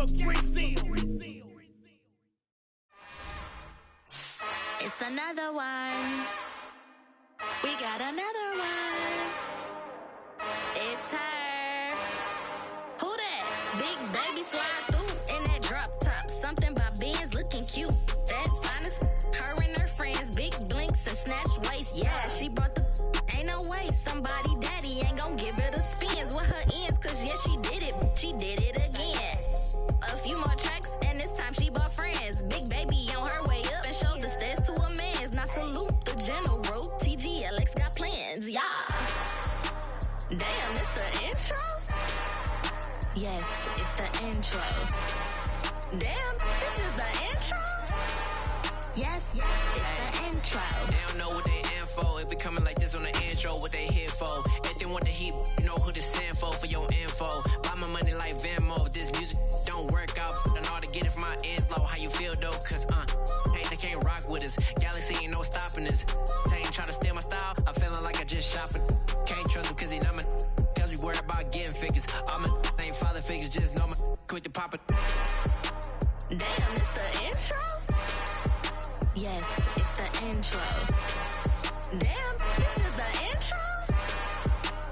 It's another one. We got another one. It's her. Who that? Big baby slide through in that drop top. Something by Benz looking cute. That's fine as her and her friends. Big blinks and snatch waist. Yeah, she brought the ain't no way. Somebody daddy ain't gon' give her the spins with her ends. Cause yeah, she did it. She did it again. A few more tracks and this time she bought friends. Big baby on her way up and showed the stairs to a man's. Now salute the general. TGLX got plans. Yeah. Damn, it's the intro? Yes, it's the intro. Damn, this is the intro? Yes, it's the intro. They don't know what they in for. If we coming like this on the intro, what they here for? If they want the heat, you know who to send for your info. Buy my money like Venmo. If this music don't work out, I know how to get it from my ends low. How you feel though? Cause hey, they can't rock with us. Galaxy ain't no stopping this. They ain't trying to steal my style. I'm feeling like I just shop it. Can't trust him cause he not my. Cause we worried about getting figures. All my ain't father figures, just know my quick to pop it. Damn, it's the intro? Yes, it's the intro. Damn, this is the intro?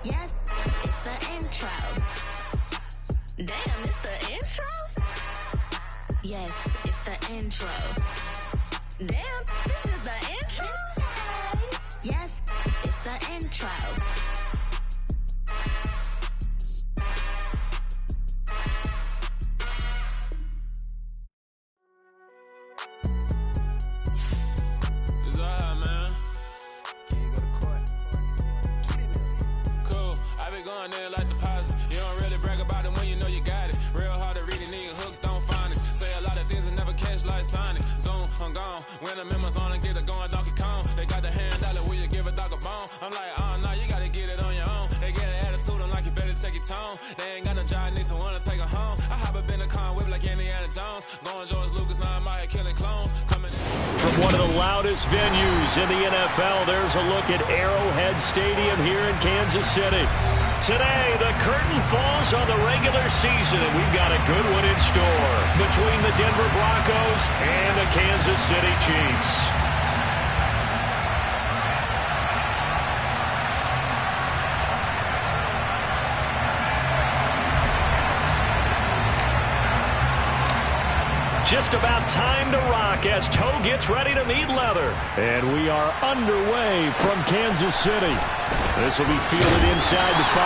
Yes, it's the intro. Damn, it's the intro? Yes, it's the intro. Damn, this is the intro? Yes, it's the intro. When the members on and get it going Donkey Kong, they got the hand dollar, will you give a dog a bone? I'm like, oh no, you gotta get it on your own. They get an attitude, I'm like, you better check your tone. They ain't got no job, need someone to take her home. I hop up in the car, whip like Indiana Jones. Going George Lucas, now I'm out here killing clones. Coming in. From one of the loudest venues in the NFL, there's a look at Arrowhead Stadium here in Kansas City. Today, the curtain falls on the regular season, and we've got a good one in store between the Denver Broncos and the Kansas City Chiefs. Just about time to rock as Toe gets ready to meet leather. And we are underway from Kansas City. This will be fielded inside the 5.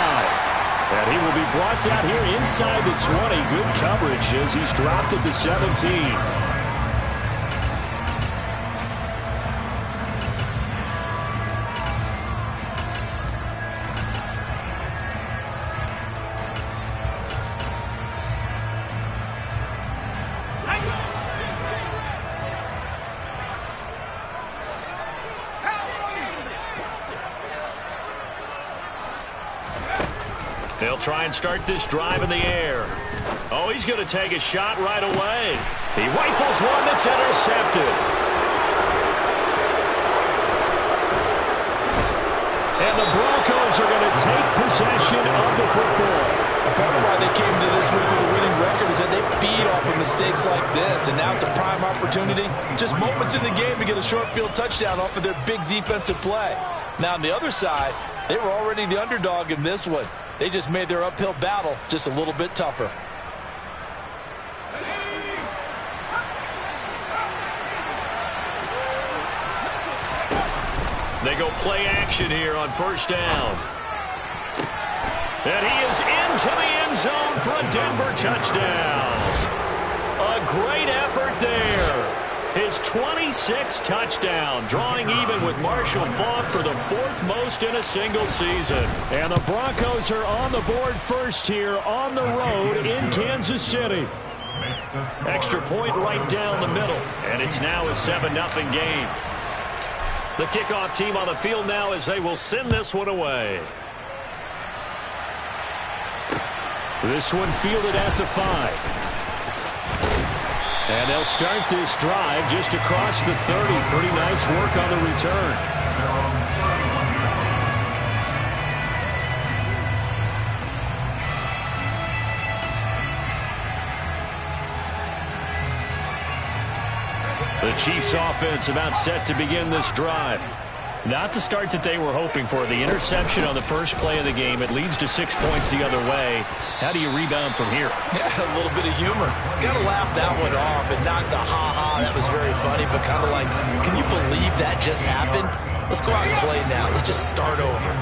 And he will be brought out here inside the 20. Good coverage as he's dropped at the 17. They'll try and start this drive in the air. Oh, he's going to take a shot right away. He rifles one that's intercepted. And the Broncos are going to take possession of the football. Part of why they came to this week with a winning record is that they feed off of mistakes like this, and now it's a prime opportunity. Just moments in the game to get a short field touchdown off of their big defensive play. Now, on the other side, they were already the underdog in this one. They just made their uphill battle just a little bit tougher. They go play action here on first down. And he is into the end zone for a Denver touchdown. A great effort there. His 26th touchdown, drawing even with Marshall Faulk for the 4th most in a single season. And the Broncos are on the board first here on the road in Kansas City. Extra point right down the middle, and it's now a 7-0 game. The kickoff team on the field now as they will send this one away. This one fielded at the 5. And they'll start this drive just across the 30. Pretty nice work on the return. The Chiefs offense about set to begin this drive. Not the start that they were hoping for. The interception on the first play of the game. It leads to 6 points the other way. How do you rebound from here? Yeah, a little bit of humor. Got to laugh that one off and not the ha-ha. That was very funny, but kind of like, can you believe that just happened? Let's go out and play now. Let's just start over.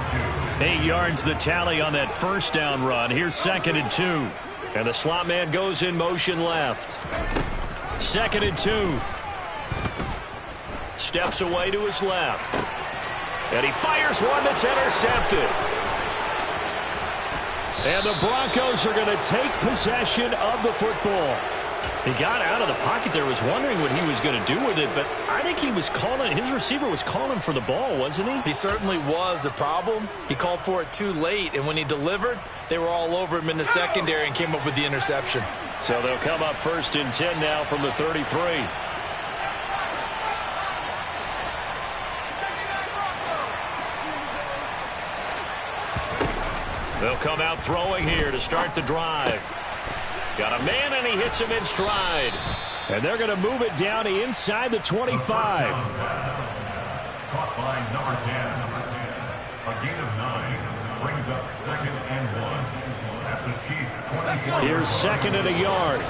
8 yards the tally on that first down run. Here's 2nd and 2. And the slot man goes in motion left. 2nd and 2. Steps away to his left. And he fires one that's intercepted. And the Broncos are going to take possession of the football. He got out of the pocket there, was wondering what he was going to do with it, but I think he was calling, his receiver was calling for the ball, wasn't he? He certainly was. The problem, he called for it too late, and when he delivered, they were all over him in the secondary and came up with the interception. So they'll come up 1st and 10 now from the 33. They'll come out throwing here to start the drive. Got a man, and he hits him in stride. And they're going to move it down to inside the 25. Caught by number 10. A gain of 9 brings up 2nd and 1 at the Chiefs' 24. Here's 2nd and a yard.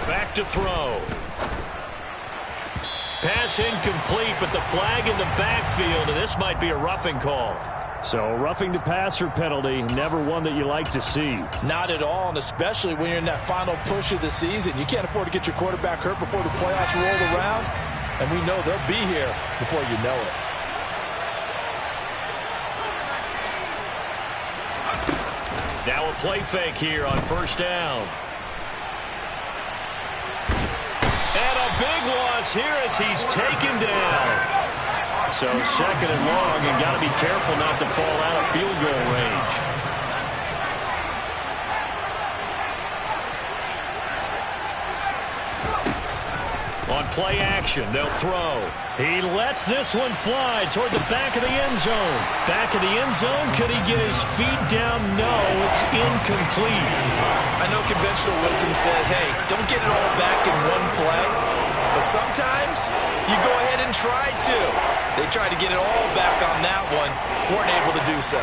Back to throw. Pass incomplete, but the flag in the backfield, and this might be a roughing call. So roughing the passer penalty, never one that you like to see. Not at all, and especially when you're in that final push of the season. You can't afford to get your quarterback hurt before the playoffs roll around, and we know they'll be here before you know it. Now a play fake here on 1st down. And a big loss here as he's taken down. So 2nd and long, and got to be careful not to fall out of field goal range. On play action, they'll throw. He lets this one fly toward the back of the end zone. Back of the end zone, could he get his feet down? No, it's incomplete. I know conventional wisdom says, hey, don't get it all back in one play. But sometimes you go ahead and try to. They tried to get it all back on that one. Weren't able to do so.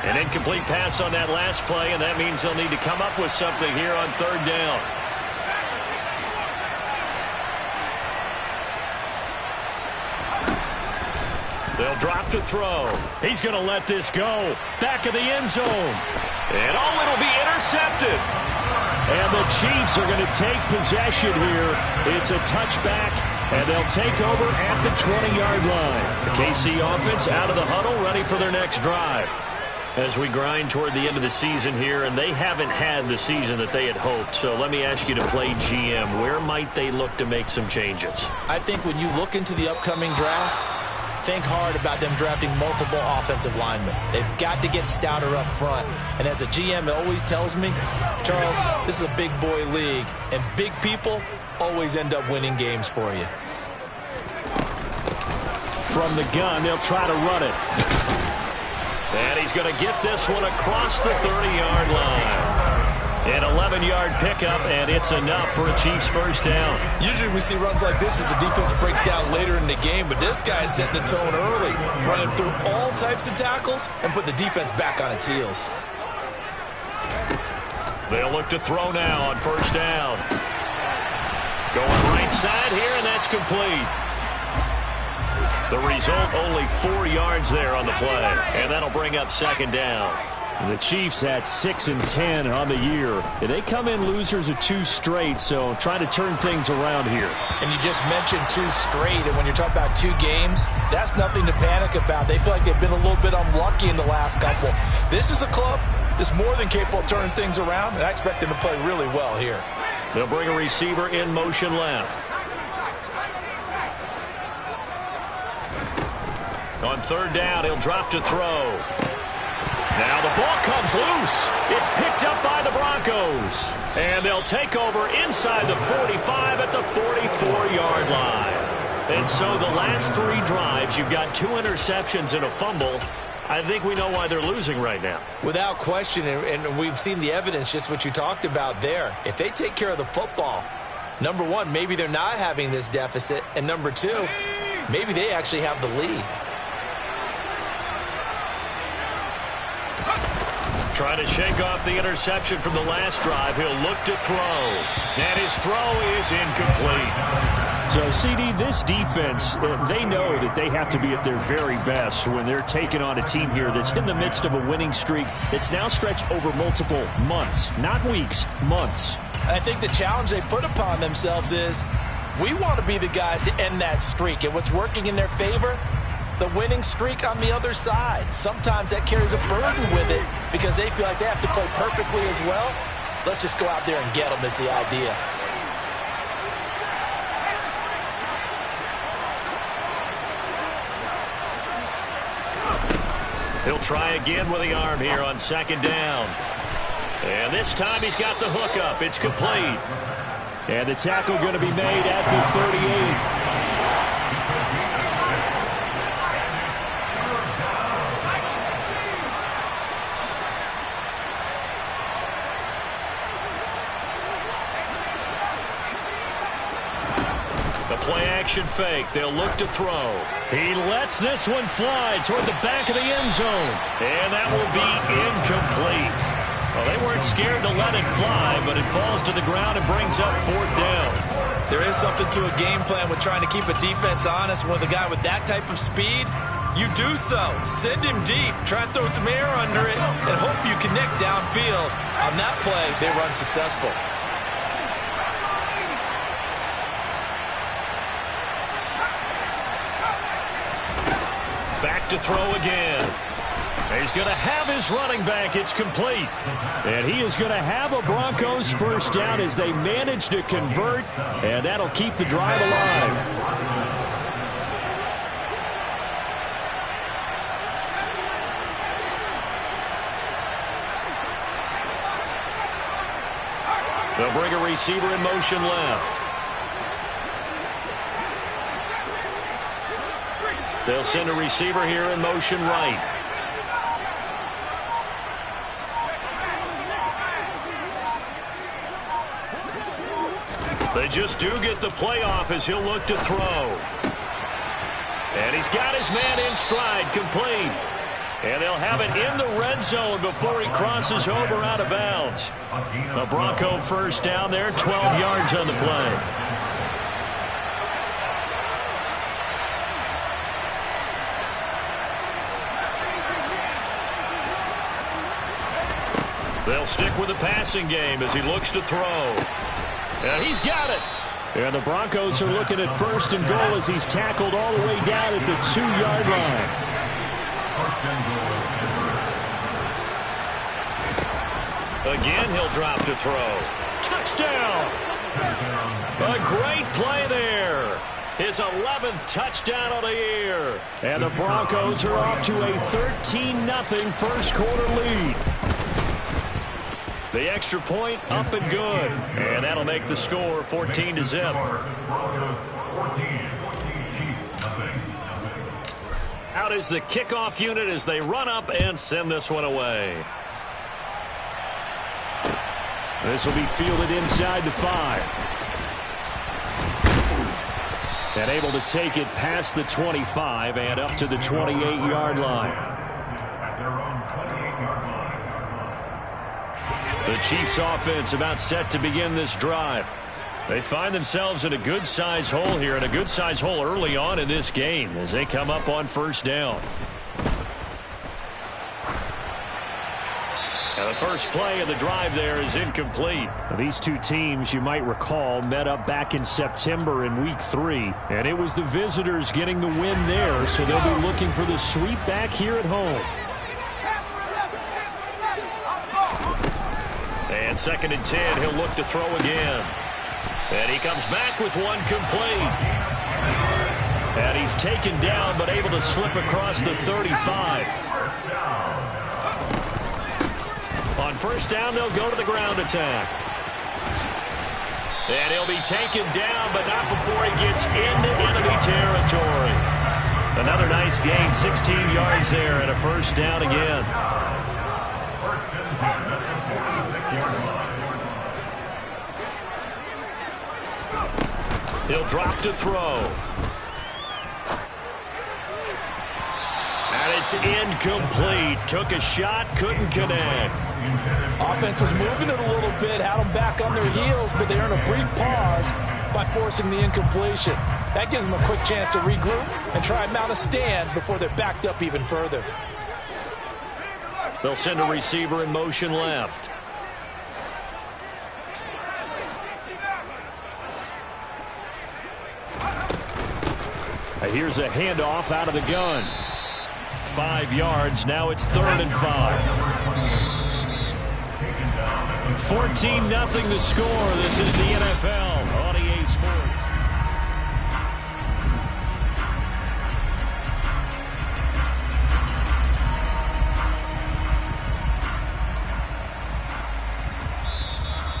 An incomplete pass on that last play, and that means they'll need to come up with something here on 3rd down. They'll drop to throw. He's going to let this go. Back of the end zone. And it'll be intercepted. And the Chiefs are going to take possession here. It's a touchback, and they'll take over at the 20-yard line. The KC offense out of the huddle, ready for their next drive. As we grind toward the end of the season here, and they haven't had the season that they had hoped. So let me ask you to play GM. Where might they look to make some changes? I think when you look into the upcoming draft, think hard about them drafting multiple offensive linemen. They've got to get stouter up front. And as a GM, it always tells me, Charles, this is a big boy league, and big people always end up winning games for you. From the gun, they'll try to run it. And he's going to get this one across the 30-yard line. An 11-yard pickup, and it's enough for a Chiefs first down. Usually we see runs like this as the defense breaks down later in the game, but this guy's setting the tone early, running through all types of tackles and put the defense back on its heels. They'll look to throw now on 1st down. Going right side here, and that's complete. The result, only 4 yards there on the play, and that'll bring up 2nd down. The Chiefs at 6-10 on the year. They come in losers of 2 straight, so trying to turn things around here. And you just mentioned 2 straight, and when you're talking about 2 games, that's nothing to panic about. They feel like they've been a little bit unlucky in the last couple. This is a club that's more than capable of turning things around, and I expect them to play really well here. They'll bring a receiver in motion left. On 3rd down, he'll drop to throw. Now the ball comes loose. It's picked up by the Broncos. And they'll take over inside the 45 at the 44-yard line. And so the last 3 drives, you've got 2 interceptions and a fumble. I think we know why they're losing right now. Without question, and we've seen the evidence, just what you talked about there. If they take care of the football, number one, maybe they're not having this deficit. And number 2, maybe they actually have the lead. Trying to shake off the interception from the last drive. He'll look to throw. And his throw is incomplete. So, CD, this defense, they know that they have to be at their very best when they're taking on a team here that's in the midst of a winning streak that's now stretched over multiple months, not weeks, months. I think the challenge they put upon themselves is we want to be the guys to end that streak. And what's working in their favor? The winning streak on the other side. Sometimes that carries a burden with it because they feel like they have to play perfectly as well. Let's just go out there and get them is the idea. He'll try again with the arm here on 2nd down. And this time he's got the hook up. It's complete. And the tackle going to be made at the 38. Play-action fake. They'll look to throw. He lets this one fly toward the back of the end zone. And that will be incomplete. Well, they weren't scared to let it fly, but it falls to the ground and brings up 4th down. There is something to a game plan with trying to keep a defense honest. With a guy with that type of speed, you do so. Send him deep. Try and throw some air under it and hope you connect downfield. On that play, they run successful. Back to throw again. He's going to have his running back. It's complete. And he is going to have a Broncos 1st down as they manage to convert. And that'll keep the drive alive. They'll bring a receiver in motion left. They'll send a receiver here in motion right. They just do get the playoff as he'll look to throw. And he's got his man in stride, complete. And they'll have it in the red zone before he crosses over out of bounds. A Bronco 1st down there, 12 yards on the play. They'll stick with the passing game as he looks to throw. And he's got it. And the Broncos are looking at 1st and goal as he's tackled all the way down at the 2-yard line. Again, he'll drop to throw. Touchdown! A great play there. His 11th touchdown of the year. And the Broncos are off to a 13-0 first quarter lead. The extra point up and good. And that'll make the score 14-0. Out is the kickoff unit as they run up and send this one away. This will be fielded inside the 5. And able to take it past the 25 and up to the 28-yard line. The Chiefs offense about set to begin this drive. They find themselves in a good-sized hole here, and a good-sized hole early on in this game as they come up on 1st down. Now the first play of the drive there is incomplete. These two teams, you might recall, met up back in September in Week 3, and it was the visitors getting the win there, so they'll be looking for the sweep back here at home. And 2nd and 10, he'll look to throw again. And he comes back with one complete. And he's taken down but able to slip across the 35. On 1st down, they'll go to the ground attack. And he'll be taken down, but not before he gets into enemy territory. Another nice gain, 16 yards there, and a first down again. First and 10 at the 46-yard line. He'll drop to throw. And it's incomplete. Took a shot, couldn't connect. Offense was moving it a little bit, had them back on their heels, but they earned a brief pause by forcing the incompletion. That gives them a quick chance to regroup and try and mount a stand before they're backed up even further. They'll send a receiver in motion left. Here's a handoff out of the gun. 5 yards. Now it's 3rd and 5. 14-0 the score. This is the NFL on EA Sports.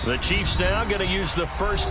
The Chiefs now going to use the first.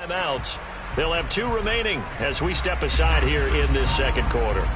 Timeouts. They'll have 2 remaining as we step aside here in this second quarter.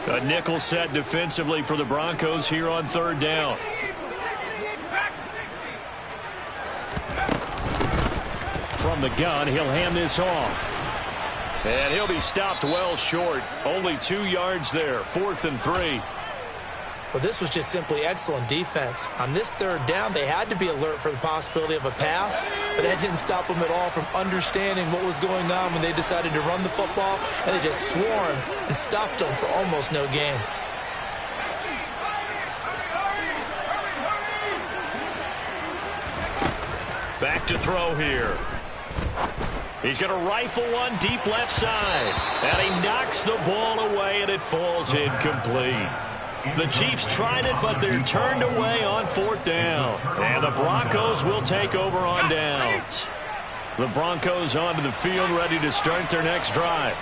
A nickel set defensively for the Broncos here on 3rd down. From the gun, he'll hand this off. And he'll be stopped well short. Only 2 yards there. 4th and 3. Well, this was just simply excellent defense. On this 3rd down, they had to be alert for the possibility of a pass, but that didn't stop them at all from understanding what was going on when they decided to run the football, and they just swarmed and stuffed them for almost no gain. Back to throw here. He's going to rifle one deep left side, and he knocks the ball away, and it falls incomplete. The Chiefs tried it, but they're turned away on 4th down. And the Broncos will take over on downs. The Broncos onto the field, ready to start their next drive.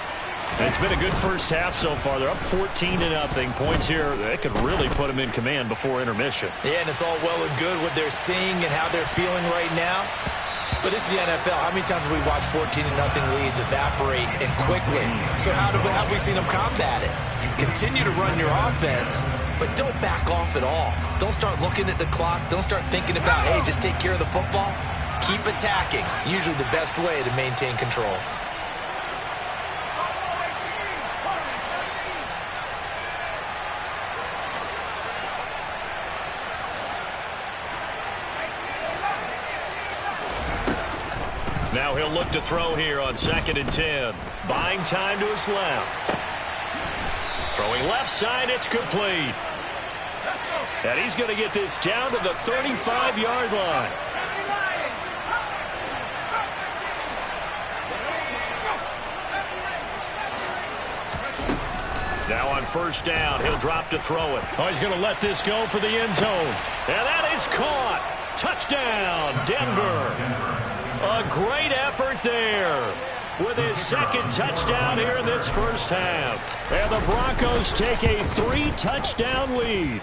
And it's been a good first half so far. They're up 14-0. Points here, they could really put them in command before intermission. Yeah, and it's all well and good what they're seeing and how they're feeling right now. But this is the NFL. How many times have we watched 14-0 leads evaporate and quickly? So how have we seen them combat it? Continue to run your offense, but don't back off at all. Don't start looking at the clock. Don't start thinking about, hey, just take care of the football. Keep attacking. Usually the best way to maintain control. Now he'll look to throw here on 2nd and 10. Buying time to his left. Throwing left side, it's complete. And he's going to get this down to the 35-yard line. Now on first down, he'll drop to throw it. Oh, he's going to let this go for the end zone. And that is caught. Touchdown, Denver. A great effort there with his second touchdown here in this first half. And the Broncos take a 3-touchdown lead.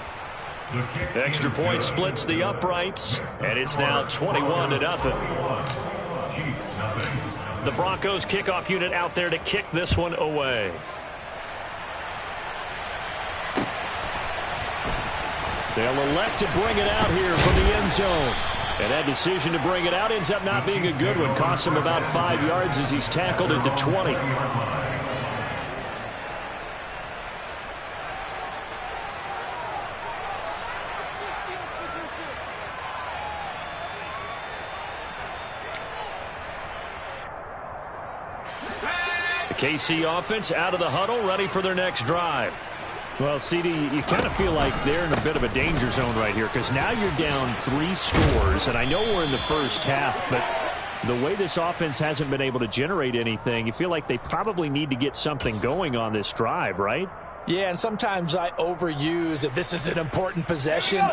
Extra point splits the uprights, and it's now 21-0. The Broncos kickoff unit out there to kick this one away. They'll elect to bring it out here from the end zone. And that decision to bring it out ends up not being a good one. Costs him about 5 yards as he's tackled at the 20. The KC offense out of the huddle, ready for their next drive. Well, CD, you kind of feel like they're in a bit of a danger zone right here because now you're down 3 scores, and I know we're in the first half, but the way this offense hasn't been able to generate anything, you feel like they probably need to get something going on this drive, right? Yeah, and sometimes I overuse that this is an important possession,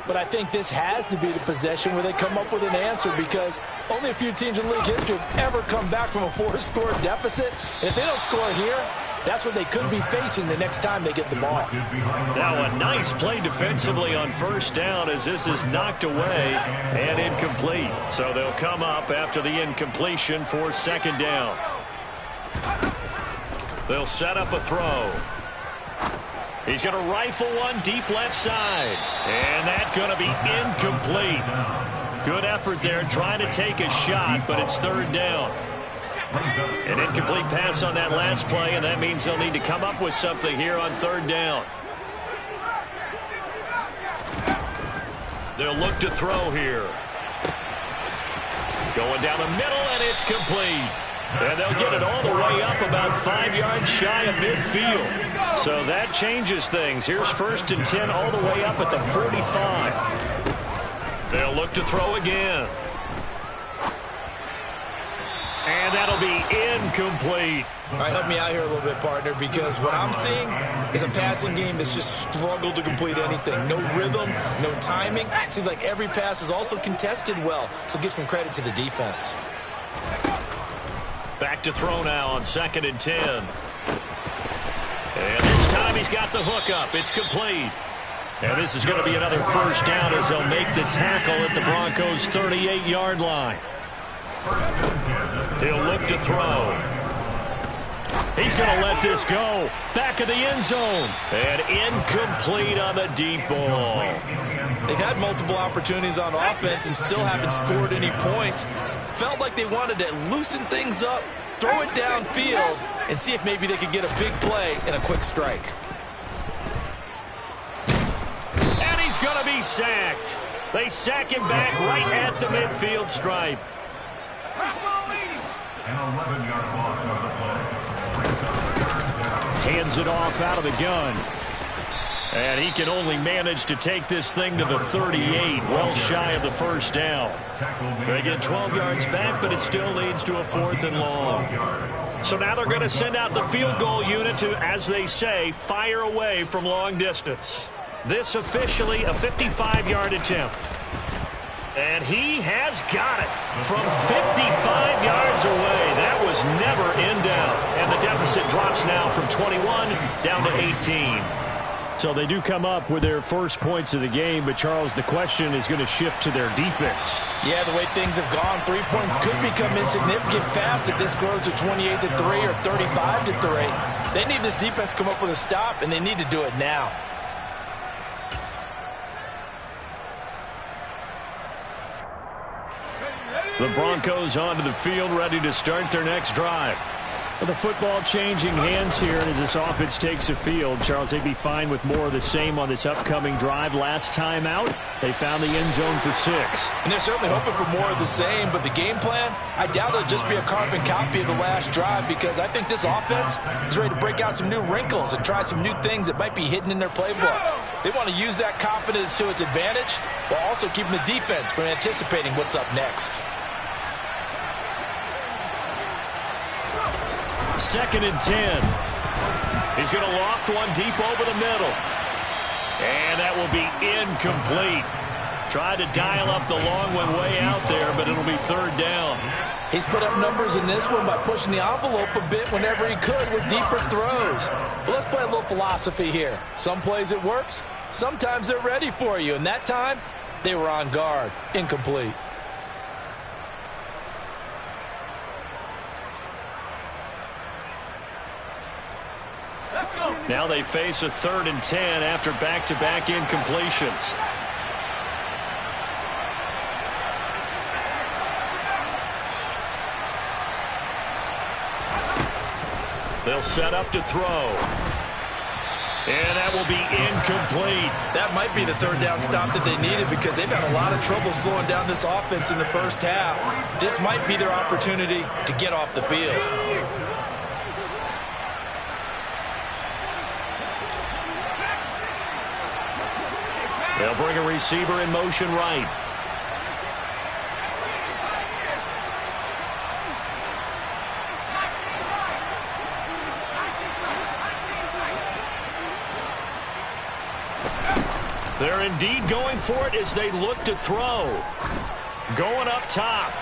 but I think this has to be the possession where they come up with an answer because only a few teams in league history have ever come back from a 4-score deficit. And if they don't score here, that's what they could be facing the next time they get the ball. Now a nice play defensively on first down as this is knocked away and incomplete. So they'll come up after the incompletion for second down. They'll set up a throw. He's going to rifle one deep left side. And that's going to be incomplete. Good effort there trying to take a shot, but it's third down. An incomplete pass on that last play, and that means they'll need to come up with something here on third down. They'll look to throw here. Going down the middle, and it's complete. And they'll get it all the way up about 5 yards shy of midfield. So that changes things. Here's first and 10 all the way up at the 45. They'll look to throw again. And that'll be incomplete. All right, help me out here a little bit, partner, because what I'm seeing is a passing game that's just struggled to complete anything. No rhythm, no timing. It seems like every pass is also contested well, so give some credit to the defense. Back to throw now on second and 10. And this time he's got the hook up. It's complete. And this is going to be another first down as they'll make the tackle at the Broncos' 38-yard line. He'll look to throw. He's going to let this go. Back of the end zone. And incomplete on the deep ball. They've had multiple opportunities on offense and still haven't scored any points. Felt like they wanted to loosen things up, throw it downfield, and see if maybe they could get a big play and a quick strike. And he's going to be sacked. They sack him back right at the midfield stripe. An 11-yard loss on the play. Hands it off out of the gun. And he can only manage to take this thing to the 38, well shy of the first down. They get 12 yards back, but it still leads to a 4th and long. So now they're going to send out the field goal unit to, as they say, fire away from long distance. This officially a 55-yard attempt. And he has got it from 55 yards away. That was never in doubt. And the deficit drops now from 21 down to 18. So they do come up with their first points of the game, but Charles, the question is going to shift to their defense. Yeah, the way things have gone, 3 points could become insignificant fast if this grows to 28-3 or 35-3. They need this defense to come up with a stop, and they need to do it now. The Broncos onto the field, ready to start their next drive. With the football changing hands here, and as this offense takes the field, Charles, they'd be fine with more of the same on this upcoming drive. Last time out, they found the end zone for 6. And they're certainly hoping for more of the same, but the game plan, I doubt it'll just be a carbon copy of the last drive because I think this offense is ready to break out some new wrinkles and try some new things that might be hidden in their playbook. They want to use that confidence to its advantage while also keeping the defense from anticipating what's up next. 2nd and 10. He's going to loft one deep over the middle. And that will be incomplete. Tried to dial up the long one way out there, but it'll be 3rd down. He's put up numbers in this one by pushing the envelope a bit whenever he could with deeper throws. But let's play a little philosophy here. Some plays it works. Sometimes they're ready for you. And that time, they were on guard. Incomplete. Now they face a 3rd and 10 after back-to-back incompletions. They'll set up to throw. And that will be incomplete. That might be the 3rd down stop that they needed because they've had a lot of trouble slowing down this offense in the first half. This might be their opportunity to get off the field. They'll bring a receiver in motion right. They're indeed going for it as they look to throw. Going up top.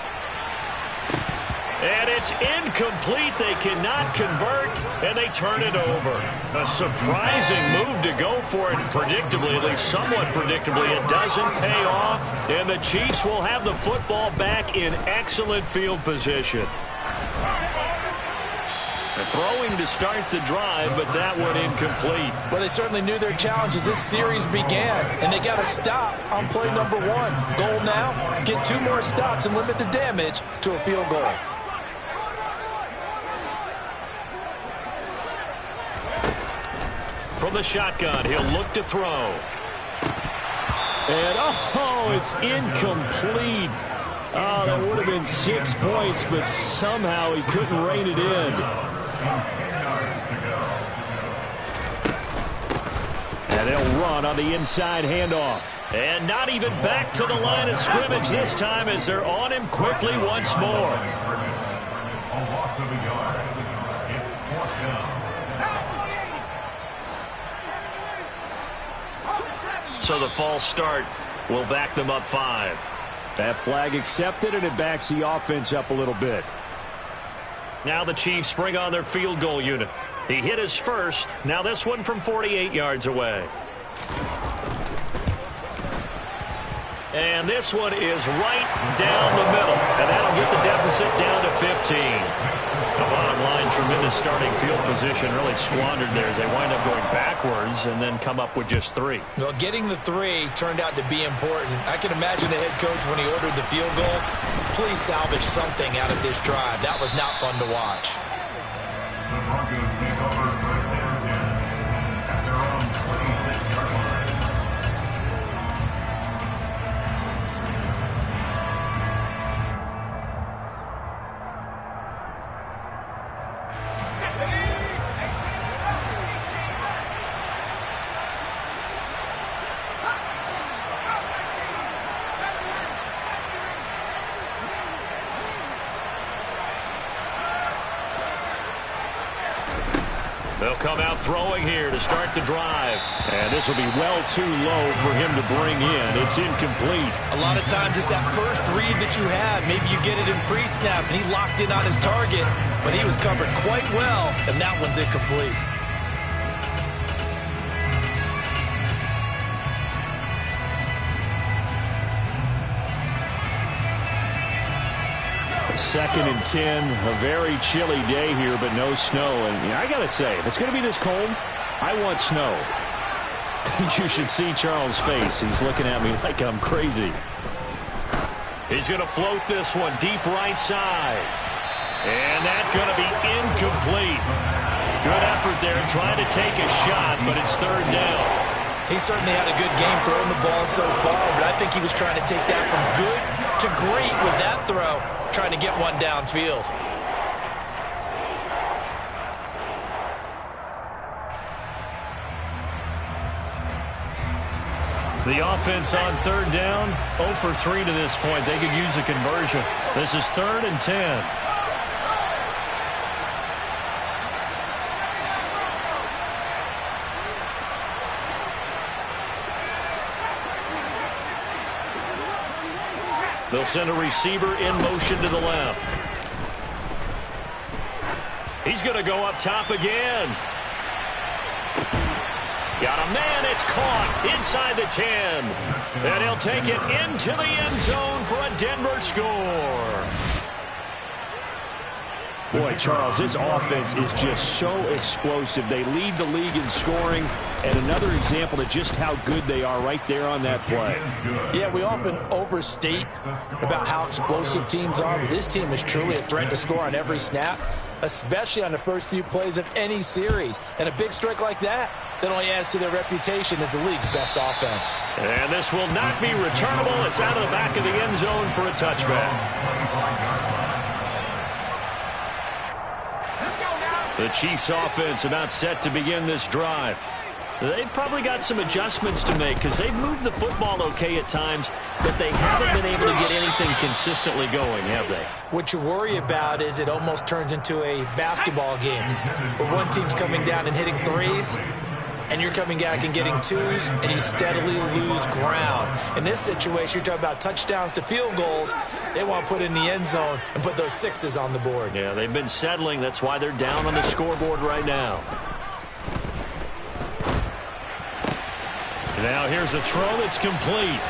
And it's incomplete. They cannot convert, and they turn it over. A surprising move to go for it. Predictably, at least somewhat predictably, it doesn't pay off. And the Chiefs will have the football back in excellent field position. Throwing to start the drive, but that one incomplete. Well, they certainly knew their challenge as this series began, and they got to stop on play number 1. Goal now, get 2 more stops and limit the damage to a field goal. From the shotgun, he'll look to throw. And, oh, it's incomplete. Oh, that would have been 6 points, but somehow he couldn't rein it in. And they'll run on the inside handoff. And not even back to the line of scrimmage this time as they're on him quickly once more. A loss of a yard. It's 4th down. So the false start will back them up 5. That flag accepted, and it backs the offense up a little bit. Now the Chiefs bring on their field goal unit. He hit his first. Now this one from 48 yards away. And this one is right down the middle. And that'll get the deficit down to 15. The bottom line, tremendous starting field position, really squandered there as they wind up going backwards and then come up with just 3. Well, getting the 3 turned out to be important. I can imagine the head coach when he ordered the field goal. Please salvage something out of this drive. That was not fun to watch. The Broncos take over 1st and 10 at their own 26-yard line. They'll come out throwing here to start the drive. And this will be well too low for him to bring in. It's incomplete. A lot of times it's that first read that you had. Maybe you get it in pre-snap, and he locked in on his target, but he was covered quite well, and that one's incomplete. Second and 10, a very chilly day here, but no snow. And I got to say, if it's going to be this cold, I want snow. You should see Charles' face. He's looking at me like I'm crazy. He's going to float this one deep right side. And that's going to be incomplete. Good effort there trying to take a shot, but it's 3rd down. He certainly had a good game throwing the ball so far, but I think he was trying to take that from good to great with that throw, trying to get one downfield. The offense on third down, 0 for 3 to this point. They could use a conversion. This is 3rd and 10. They'll send a receiver in motion to the left. He's going to go up top again. Got a man. It's caught inside the 10. And he'll take it into the end zone for a Denver score. Boy, Charles, this offense is just so explosive. They lead the league in scoring, and another example of just how good they are right there on that play. Yeah, we often overstate about how explosive teams are, but this team is truly a threat to score on every snap, especially on the first few plays of any series. And a big strike like that only adds to their reputation as the league's best offense. And this will not be returnable. It's out of the back of the end zone for a touchback. The Chiefs offense about set to begin this drive. They've probably got some adjustments to make because they've moved the football okay at times, but they haven't been able to get anything consistently going, have they? What you worry about is it almost turns into a basketball game where one team's coming down and hitting threes, and you're coming back and getting twos, and you steadily lose ground. In this situation, you're talking about touchdowns to field goals. They want to put in the end zone and put those sixes on the board. Yeah, they've been settling. That's why they're down on the scoreboard right now. Now here's a throw that's complete.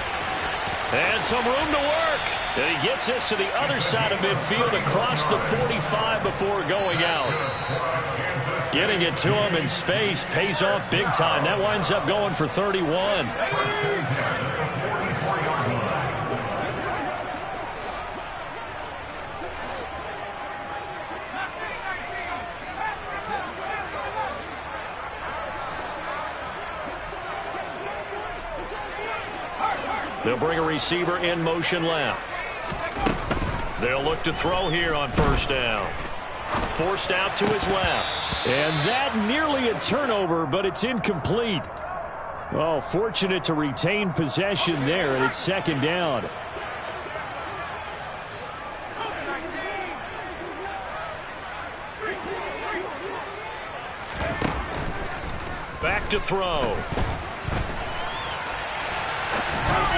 And some room to work. And he gets this to the other side of midfield across the 45 before going out. Getting it to him in space pays off big time. That winds up going for 31. They'll bring a receiver in motion left. They'll look to throw here on first down. Forced out to his left. And that nearly a turnover, but it's incomplete. Oh, fortunate to retain possession there, and it's second down. Back to throw.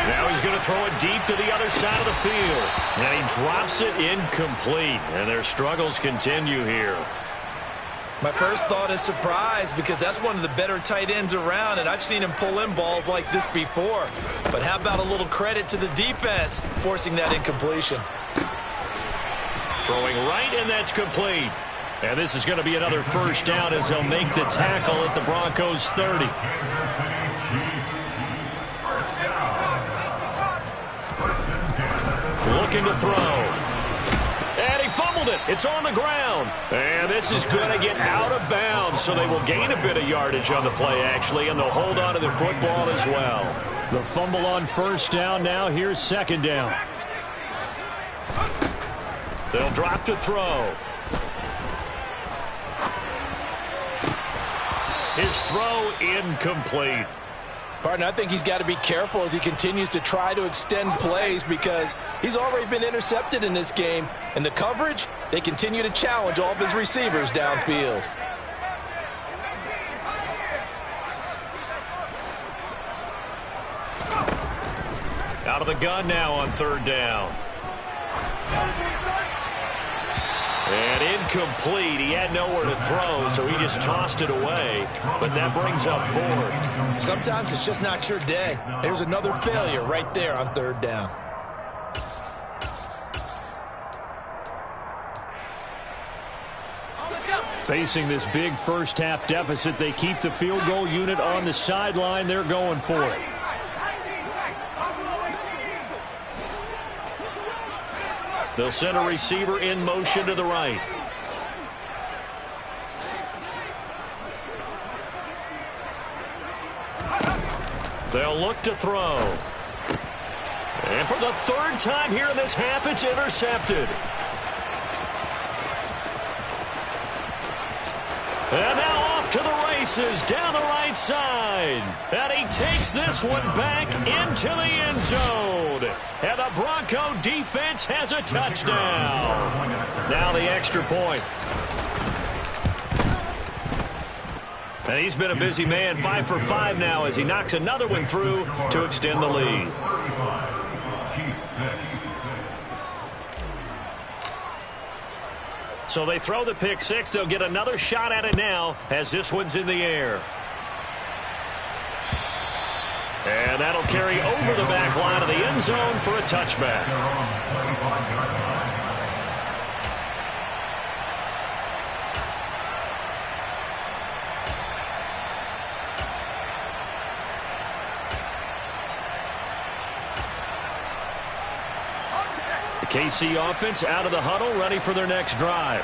Now he's going to throw it deep to the other side of the field. And he drops it incomplete. And their struggles continue here. My first thought is surprise because that's one of the better tight ends around, and I've seen him pull in balls like this before. But how about a little credit to the defense forcing that incompletion? Throwing right, and that's complete. And this is going to be another first down as they'll make the tackle at the Broncos 30. Looking to throw. And he fumbled it. It's on the ground. And this is going to get out of bounds, so they will gain a bit of yardage on the play, actually, and they'll hold on to the football as well. The fumble on first down now. Here's second down. They'll drop to throw. His throw incomplete. Partner, I think he's got to be careful as he continues to try to extend plays because he's already been intercepted in this game. And the coverage, they continue to challenge all of his receivers downfield. Out of the gun now on third down. And incomplete. He had nowhere to throw, so he just tossed it away. But that brings up fourth. Sometimes it's just not your day. There's another failure right there on third down. Facing this big first-half deficit, they keep the field goal unit on the sideline. They're going for it. They'll send a receiver in motion to the right. They'll look to throw. And for the third time here in this half, it's intercepted. And now off to the races down the right side. And he takes this one back into the end zone. And the Bronco defense has a touchdown. Now the extra point. And he's been a busy man, 5 for 5 now as he knocks another one through to extend the lead. So they throw the pick six. They'll get another shot at it now as this one's in the air. And that'll carry over the back line of the end zone for a touchback. KC offense out of the huddle, ready for their next drive.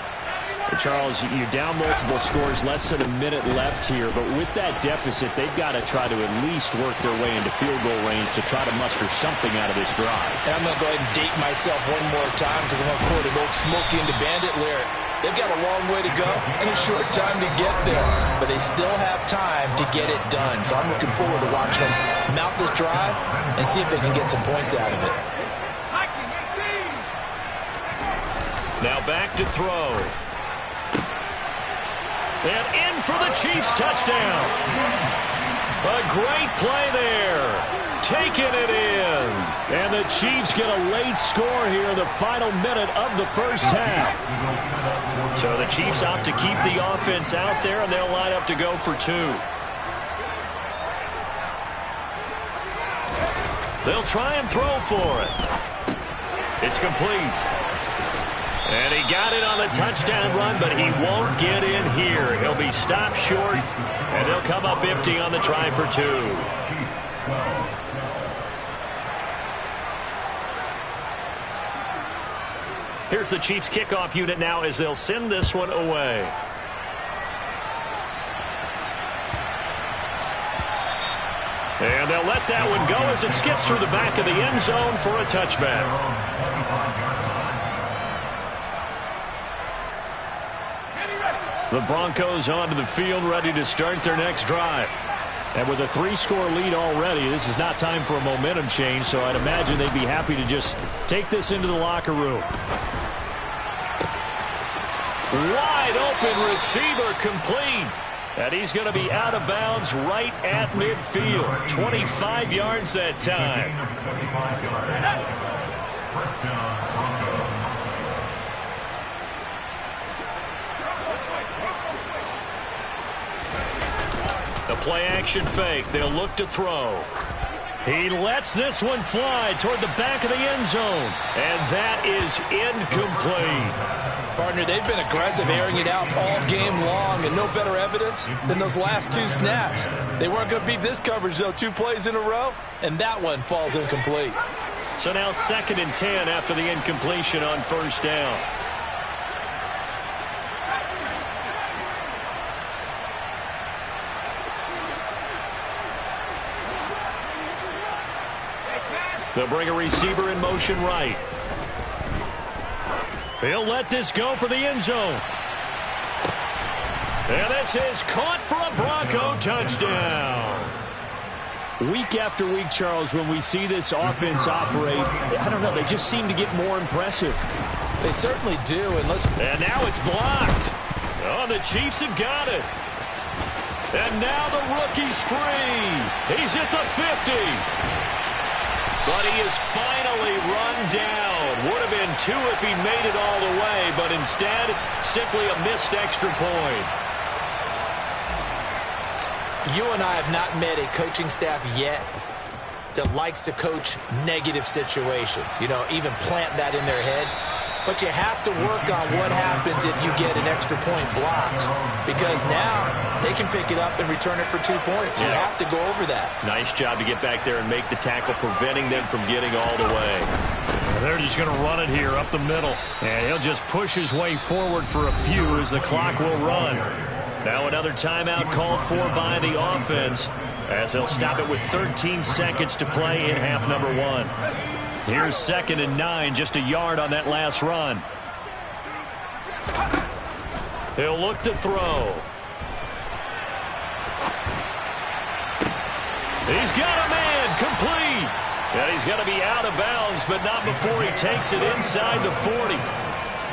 Charles, you're down multiple scores, less than a minute left here, but with that deficit, they've got to try to at least work their way into field goal range to try to muster something out of this drive. And I'm going to go ahead and date myself one more time because I'm going to quote an old Smokey and the Bandit lyric. They've got a long way to go and a short time to get there, but they still have time to get it done. So I'm looking forward to watching them mount this drive and see if they can get some points out of it. Now back to throw. And in for the Chiefs touchdown. A great play there. Taking it in. And the Chiefs get a late score here in the final minute of the first half. So the Chiefs opt to keep the offense out there, and they'll line up to go for two. They'll try and throw for it. It's complete. And he got it on the touchdown run, but he won't get in here. He'll be stopped short, and they'll come up empty on the try for two. Here's the Chiefs kickoff unit now as they'll send this one away. And they'll let that one go as it skips through the back of the end zone for a touchback. The Broncos onto the field, ready to start their next drive. And with a 3-score lead already, this is not time for a momentum change, so I'd imagine they'd be happy to just take this into the locker room. Wide open receiver complete. And he's going to be out of bounds right at midfield. 25 yards that time. The play-action fake. They'll look to throw. He lets this one fly toward the back of the end zone. And that is incomplete. Partner, they've been aggressive, airing it out all game long, and no better evidence than those last two snaps. They weren't going to beat this coverage, though, 2 plays in a row, and that one falls incomplete. So now 2nd and 10 after the incompletion on first down. They'll bring a receiver in motion right. He'll let this go for the end zone. And this is caught for a Bronco touchdown. Week after week, Charles, when we see this offense operate, I don't know, they just seem to get more impressive. They certainly do. And now it's blocked. Oh, the Chiefs have got it. And now the rookie's free. He's at the 50. But he is finally run down. Would have been 2 if he made it all the way, but instead, simply a missed extra point. You and I have not met a coaching staff yet that likes to coach negative situations. You know, even plant that in their head. But you have to work on what happens if you get an extra point blocked. Because now they can pick it up and return it for 2 points. You have to go over that. Nice job to get back there and make the tackle, preventing them from getting all the way. They're just going to run it here up the middle. And he'll just push his way forward for a few as the clock will run. Now another timeout called for by the offense as they'll stop it with 13 seconds to play in half number 1. Here's 2nd and 9, just a yard on that last run. He'll look to throw. He's got a man, complete. And he's going to be out of bounds, but not before he takes it inside the 40.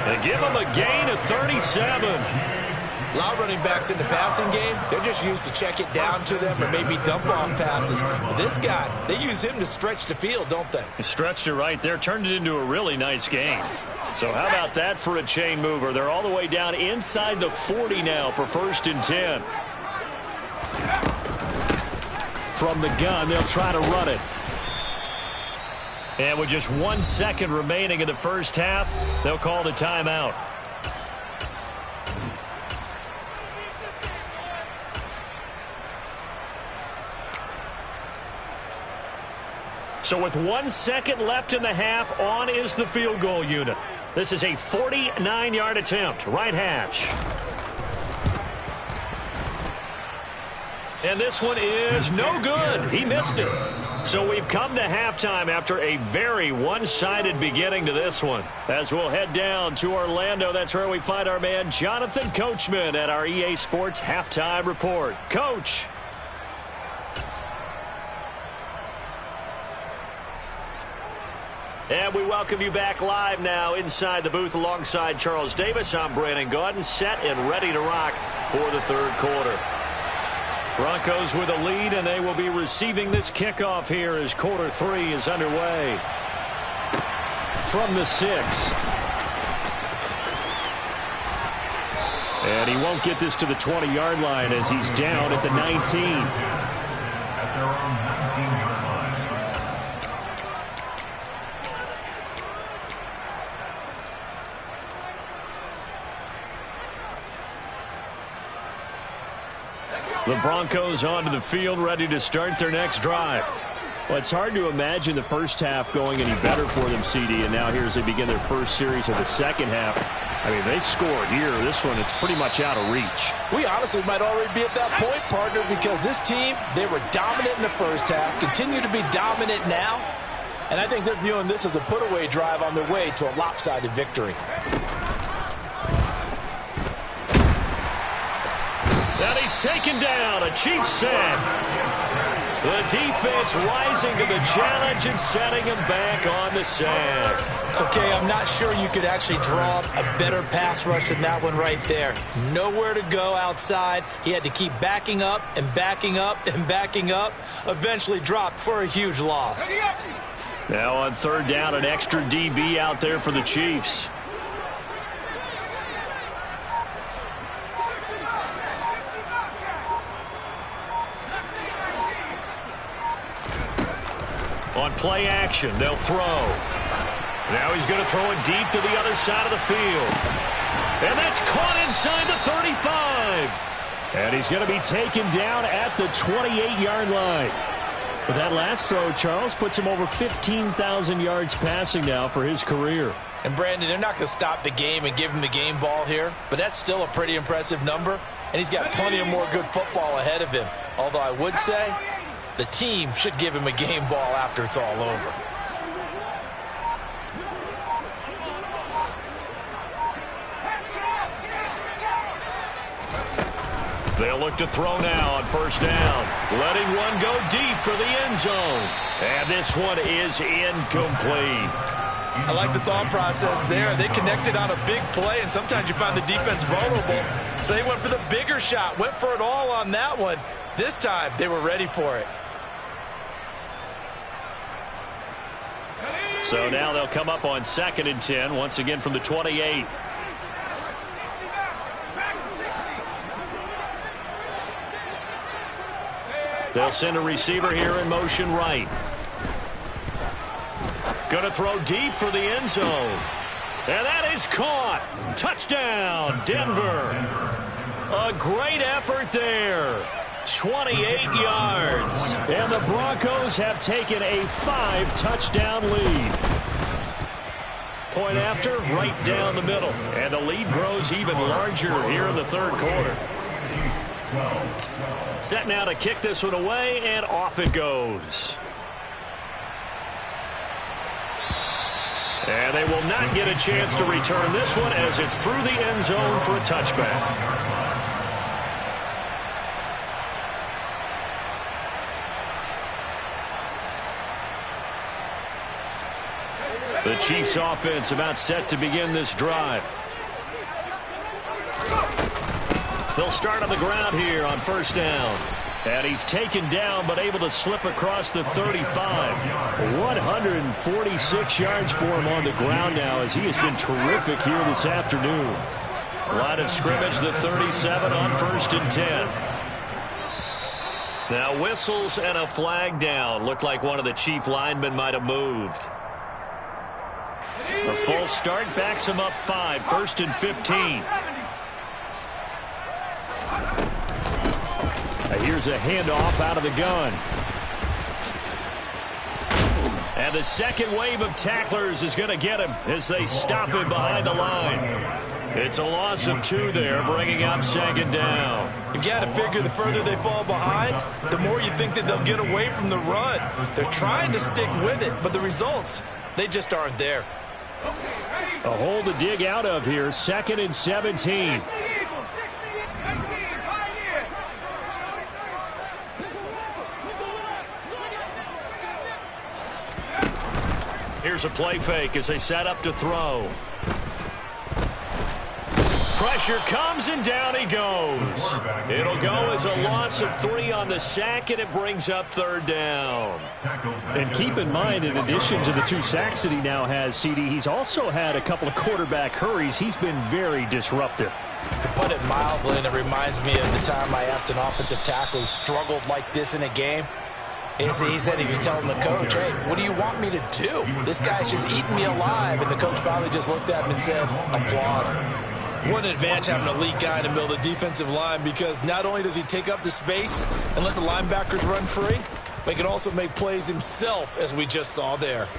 They give him a gain of 37. A lot of running backs in the passing game, they're just used to check it down to them or maybe dump off passes. But this guy, they use him to stretch the field, don't they? He stretched it right there, turned it into a really nice gain. So how about that for a chain mover? They're all the way down inside the 40 now for 1st and 10. From the gun, they'll try to run it. And with just 1 second remaining in the first half, they'll call the timeout. So with 1 second left in the half, on is the field goal unit. This is a 49-yard attempt, right hash. And this one is no good. He missed it. So we've come to halftime after a very one-sided beginning to this one. As we'll head down to Orlando, that's where we find our man Jonathan Coachman at our EA Sports Halftime Report. Coach. And we welcome you back live now inside the booth alongside Charles Davis. I'm Brandon Gaudin, set and ready to rock for the third quarter. Broncos with a lead, and they will be receiving this kickoff here as quarter 3 is underway. From the 6. And he won't get this to the 20-yard line as he's down at the 19. At their own 19-yard line. The Broncos onto the field, ready to start their next drive. Well, it's hard to imagine the first half going any better for them, CD, and now here as they begin their first series of the second half. I mean, they scored here. This one, it's pretty much out of reach. We honestly might already be at that point, partner, because this team, they were dominant in the first half, continue to be dominant now, and I think they're viewing this as a put-away drive on their way to a lopsided victory. And he's taken down, a Chiefs sack. The defense rising to the challenge and setting him back on the sack. Okay, I'm not sure you could actually draw up a better pass rush than that one right there. Nowhere to go outside. He had to keep backing up and backing up and backing up. Eventually dropped for a huge loss. Now on third down, an extra DB out there for the Chiefs. On play action, they'll throw. Now he's going to throw it deep to the other side of the field. And that's caught inside the 35. And he's going to be taken down at the 28-yard line. But that last throw, Charles, puts him over 15,000 yards passing now for his career. And, Brandon, they're not going to stop the game and give him the game ball here, but that's still a pretty impressive number, and he's got plenty of more good football ahead of him. Although I would say the team should give him a game ball after it's all over. They'll look to throw now on first down. Letting one go deep for the end zone. And this one is incomplete. I like the thought process there. They connected on a big play, and sometimes you find the defense vulnerable. So they went for the bigger shot, went for it all on that one. This time, they were ready for it. So now they'll come up on 2nd and 10, once again from the 28. They'll send a receiver here in motion right. Going to throw deep for the end zone. And that is caught. Touchdown, Denver. A great effort there. 28 yards. And the Broncos have taken a 5-touchdown lead. Point after, right down the middle. And the lead grows even larger here in the third quarter. Set now to kick this one away, and off it goes. And they will not get a chance to return this one as it's through the end zone for a touchback. The Chiefs offense about set to begin this drive. They'll start on the ground here on first down. And he's taken down but able to slip across the 35. 146 yards for him on the ground now as he has been terrific here this afternoon. Line of scrimmage, the 37 on 1st and 10. Now whistles and a flag down. Looked like one of the Chief linemen might have moved. A false start backs him up 5, 1st and 15. Here's a handoff out of the gun. And the second wave of tacklers is going to get him as they stop him behind the line. It's a loss of 2 there, bringing up 2nd down. You've got to figure the further they fall behind, the more you think that they'll get away from the run. They're trying to stick with it, but the results, they just aren't there. A hole to dig out of here, 2nd and 17. Here's a play fake as they set up to throw. Pressure comes and down he goes. It'll go as a loss of 3 on the sack, and it brings up 3rd down. And keep in mind, in addition to the 2 sacks that he now has, CD, he's also had a couple of quarterback hurries. He's been very disruptive. To put it mildly, and it reminds me of the time I asked an offensive tackle who struggled like this in a game. He said he was telling the coach, hey, what do you want me to do? This guy's just eating me alive. And the coach finally just looked at him and said, applaud. What an advantage having an elite guy in the middle of the defensive line, because not only does he take up the space and let the linebackers run free, but he can also make plays himself, as we just saw there.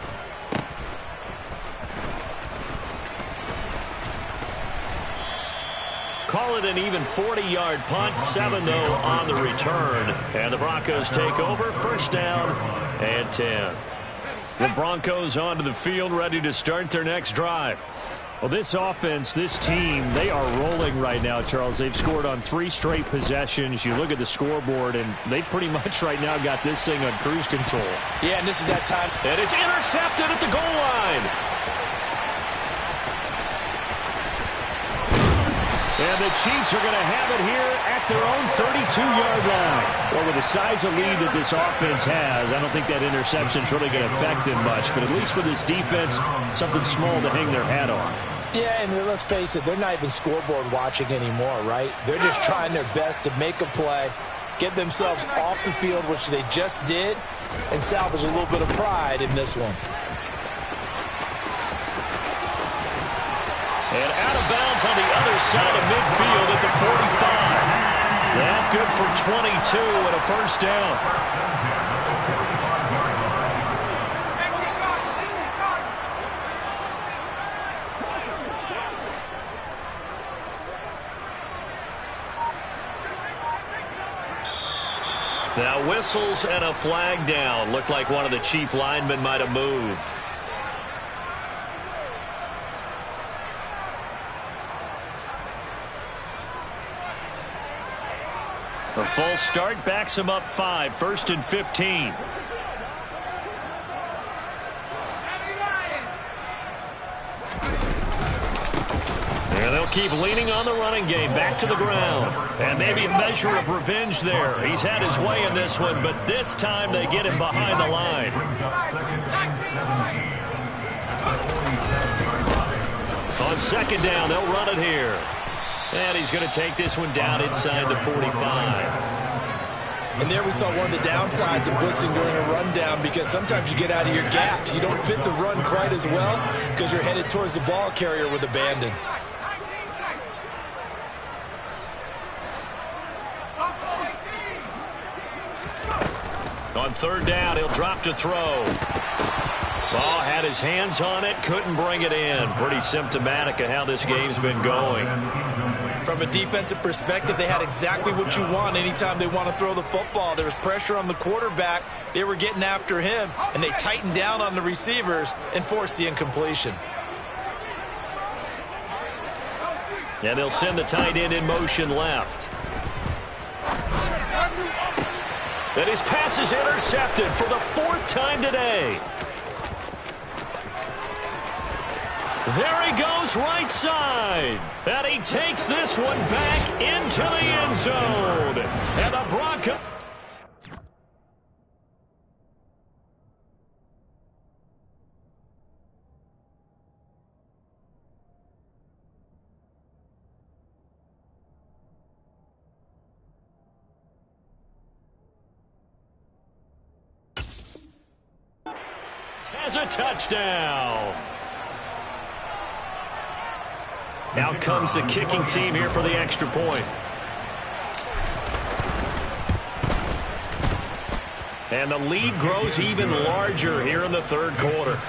Call it an even 40-yard punt, 7 though on the return. And the Broncos take over, 1st down and 10. The Broncos onto the field, ready to start their next drive. Well, this offense, this team, they are rolling right now, Charles. They've scored on 3 straight possessions. You look at the scoreboard, and they pretty much right now got this thing on cruise control. Yeah, and this is that time. And it's intercepted at the goal line. And the Chiefs are going to have it here at their own 32-yard line. Well, with the size of lead that this offense has, I don't think that interception is really going to affect them much. But at least for this defense, something small to hang their hat on. Yeah, and let's face it, they're not even scoreboard watching anymore, right? They're just trying their best to make a play, get themselves off the field, which they just did, and salvage a little bit of pride in this one. And out of bounds on the other side of midfield at the 45. That good for 22 and a 1st down. Now whistles and a flag down. Looked like one of the Chief linemen might have moved. A false start backs him up 5, 1st and 15. And they'll keep leaning on the running game, back to the ground. And maybe a measure of revenge there. He's had his way in this one, but this time they get him behind the line. On 2nd down, they'll run it here. And he's going to take this one down inside the 45. And there we saw one of the downsides of blitzing during a rundown, because sometimes you get out of your gaps. You don't fit the run quite as well because you're headed towards the ball carrier with abandon. On 3rd down, he'll drop to throw. Ball had his hands on it, couldn't bring it in. Pretty symptomatic of how this game's been going. From a defensive perspective, they had exactly what you want anytime they want to throw the football. There was pressure on the quarterback. They were getting after him, and they tightened down on the receivers and forced the incompletion. And they'll send the tight end in motion left. And his pass is intercepted for the 4th time today. There he goes right side. And he takes this one back into the end zone. And the Broncos... has a touchdown. Now comes the kicking team here for the extra point. And the lead grows even larger here in the third quarter.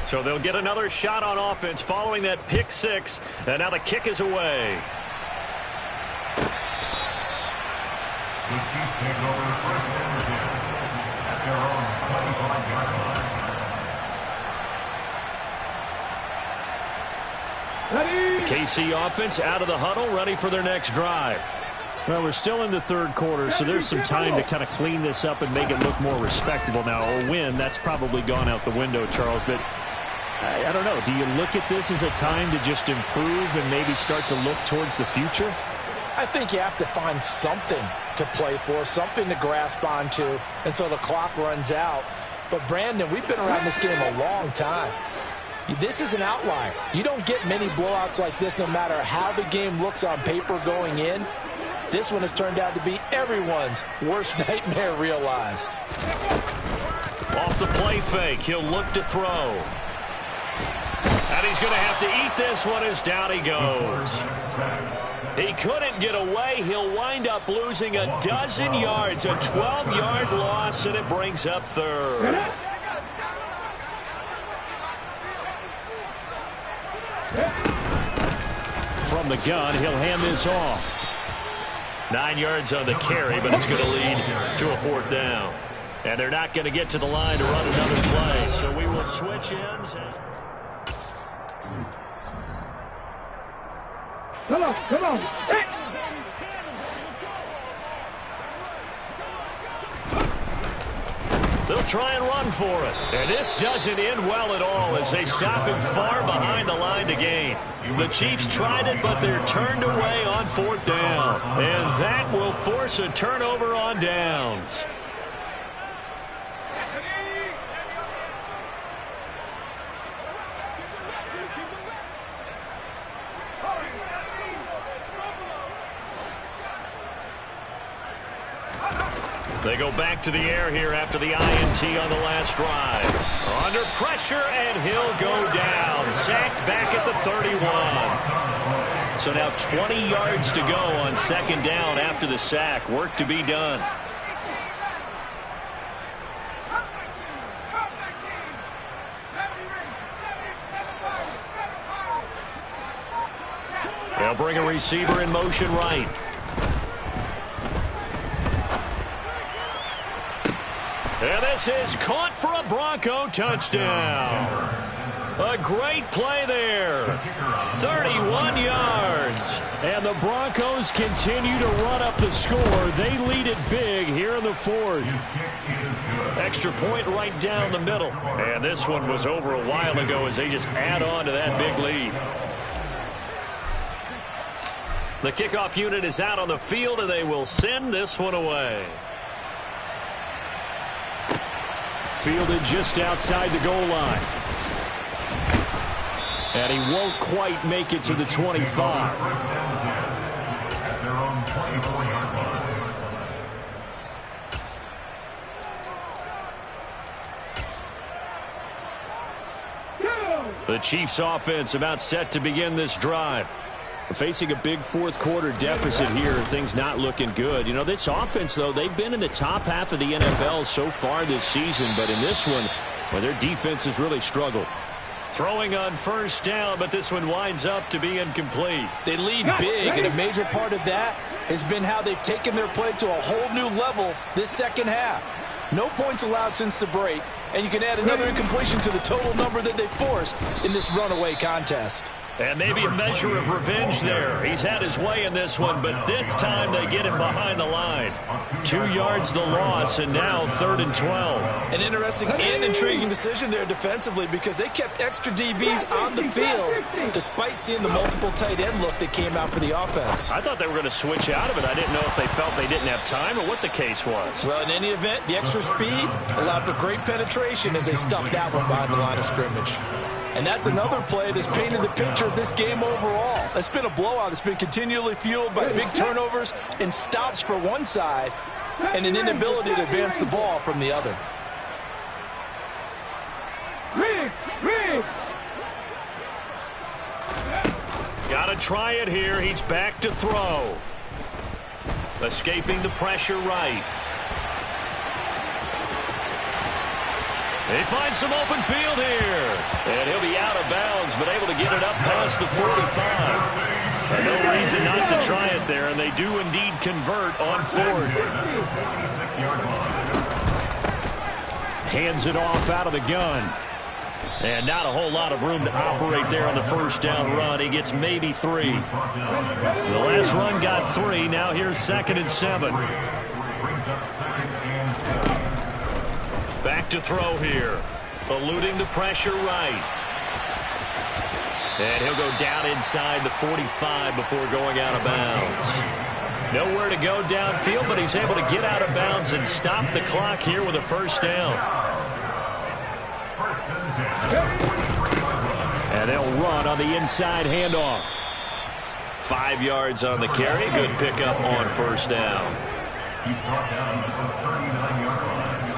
So they'll get another shot on offense following that pick six. And now the kick is away. The Chiefs take over first and 10 at their own 25-yard line. KC offense out of the huddle, ready for their next drive. Well, we're still in the third quarter, so there's some time to kind of clean this up and make it look more respectable now. A win, that's probably gone out the window, Charles, but I don't know. Do you look at this as a time to just improve and maybe start to look towards the future? I think you have to find something to play for, something to grasp onto until the clock runs out. But, Brandon, we've been around this game a long time. This is an outlier. You don't get many blowouts like this no matter how the game looks on paper going in. This one has turned out to be everyone's worst nightmare realized. Off the play fake, he'll look to throw. And he's going to have to eat this one as down he goes. He couldn't get away. He'll wind up losing a dozen yards, a 12-yard loss, and it brings up third. From the gun, he'll hand this off. 9 yards on the carry, but it's going to lead to a fourth down. And they're not going to get to the line to run another play, so we will switch ends. Come on. Hey. They'll try and run for it. And this doesn't end well at all as they stop him far behind the line to gain. The Chiefs tried it, but they're turned away on fourth down. And that will force a turnover on downs. They go back to the air here after the INT on the last drive. Under pressure, and he'll go down. Sacked back at the 31. So now 20 yards to go on second down after the sack. Work to be done. They'll bring a receiver in motion right. And this is caught for a Bronco touchdown. A great play there. 31 yards. And the Broncos continue to run up the score. They lead it big here in the fourth. Extra point right down the middle. And this one was over a while ago as they just add on to that big lead. The kickoff unit is out on the field, and they will send this one away. Fielded just outside the goal line. And he won't quite make it to the 25. The Chiefs offense about set to begin this drive. Facing a big fourth quarter deficit here, things not looking good. You know, this offense, though, they've been in the top half of the NFL so far this season, but in this one, well, their defense has really struggled. Throwing on first down, but this one winds up to be incomplete. They lead big, and a major part of that has been how they've taken their play to a whole new level this second half. No points allowed since the break, and you can add another incompletion to the total number that they forced in this runaway contest. And maybe a measure of revenge there. He's had his way in this one, but this time they get him behind the line. 2 yards the loss, and now 3rd and 12. An interesting and intriguing decision there defensively because they kept extra DBs on the field despite seeing the multiple tight end look that came out for the offense. I thought they were going to switch out of it. I didn't know if they felt they didn't have time or what the case was. Well, in any event, the extra speed allowed for great penetration as they stuffed that one behind the line of scrimmage. And that's another play that's painted the picture of this game overall. It's been a blowout. It's been continually fueled by big turnovers and stops for one side and an inability to advance the ball from the other. Got to try it here. He's back to throw. Escaping the pressure right. They find some open field here. And he'll be out of bounds, but able to get it up past the 45. And no reason not to try it there, and they do indeed convert on 4th. Hands it off out of the gun. And not a whole lot of room to operate there on the first down run. He gets maybe 3. The last run got 3. Now here's 2nd and 7. Back to throw here. Eluding the pressure right. And he'll go down inside the 45 before going out of bounds. Nowhere to go downfield, but he's able to get out of bounds and stop the clock here with a first down. And they'll run on the inside handoff. 5 yards on the carry. Good pickup on first down. He's brought down at the 39-yard line.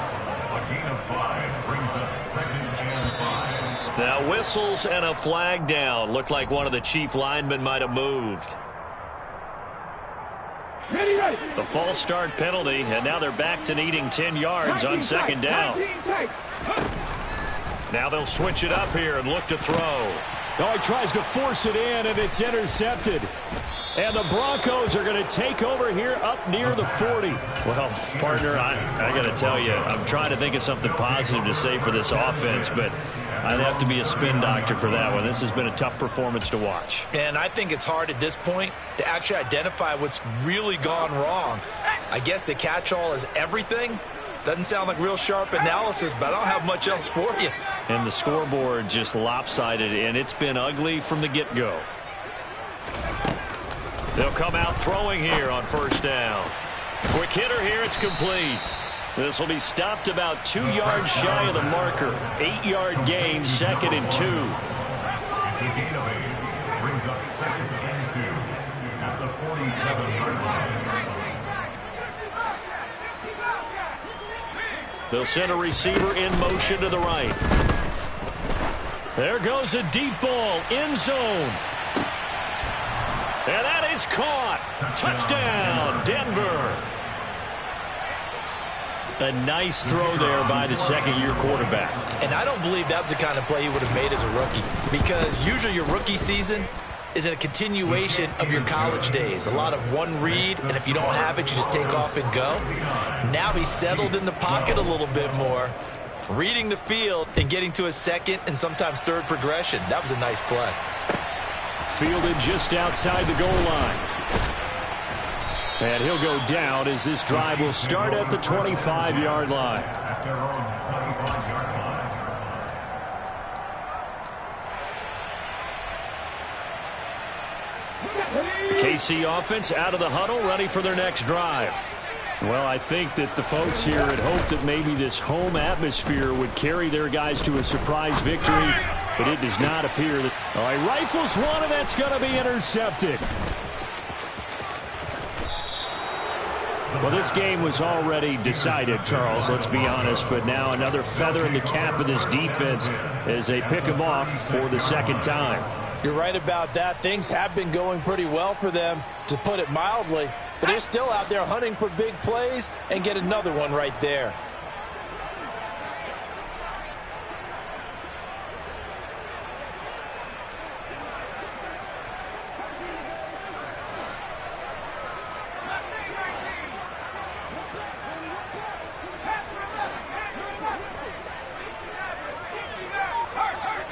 A gain of 5 brings up 2nd and 5. Now whistles and a flag down. Looked like one of the chief linemen might have moved. The false start penalty, and now they're back to needing 10 yards on 2nd down. Now they'll switch it up here and look to throw. Oh, he tries to force it in, and it's intercepted. And the Broncos are going to take over here up near the 40. Well, partner, I got to tell you, I'm trying to think of something positive to say for this offense, but I'd have to be a spin doctor for that one. This has been a tough performance to watch. And I think it's hard at this point to actually identify what's really gone wrong. I guess the catch-all is everything. Doesn't sound like real sharp analysis, but I don't have much else for you. And the scoreboard just lopsided, and it's been ugly from the get-go. They'll come out throwing here on first down. Quick hitter here, it's complete. This will be stopped about 2 yards shy of the marker. 8-yard gain, 2nd and 2. It's a gain of 8. Brings up 2nd and 2 at the 47-yard line. They'll send a receiver in motion to the right. There goes a deep ball, end zone. And that is caught. Touchdown, Denver. A nice throw there by the second-year quarterback. And I don't believe that was the kind of play he would have made as a rookie, because usually your rookie season is a continuation of your college days. A lot of one read, and if you don't have it, you just take off and go. Now he's settled in the pocket a little bit more, reading the field and getting to a second and sometimes third progression. That was a nice play. Fielded just outside the goal line. And he'll go down as this drive will start at the 25-yard line. At their own 25-yard line. The KC offense out of the huddle, ready for their next drive. Well, I think that the folks here had hoped that maybe this home atmosphere would carry their guys to a surprise victory, but it does not appear that. All right, rifles one, and that's going to be intercepted. Well, this game was already decided, Charles, let's be honest, but now another feather in the cap of this defense as they pick them off for the second time. You're right about that. Things have been going pretty well for them, to put it mildly, but they're still out there hunting for big plays and get another one right there.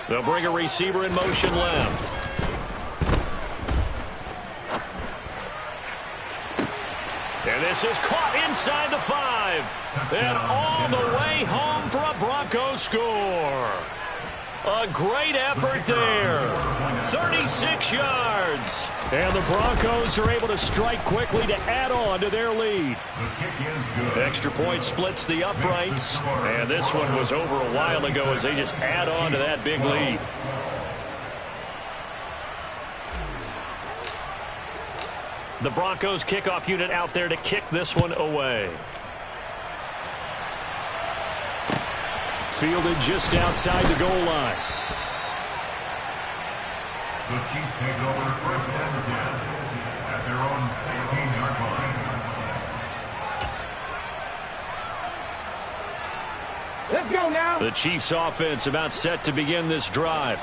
They'll bring a receiver in motion left. And this is caught inside the 5. And all the way home for a Broncos score. A great effort there. 36 yards. And the Broncos are able to strike quickly to add on to their lead. Extra point splits the uprights. And this one was over a while ago as they just add on to that big lead. The Broncos kickoff unit out there to kick this one away. Fielded just outside the goal line. The Chiefs take over 1st and 10 at their own 16-yard line. Let's go now. The Chiefs offense about set to begin this drive.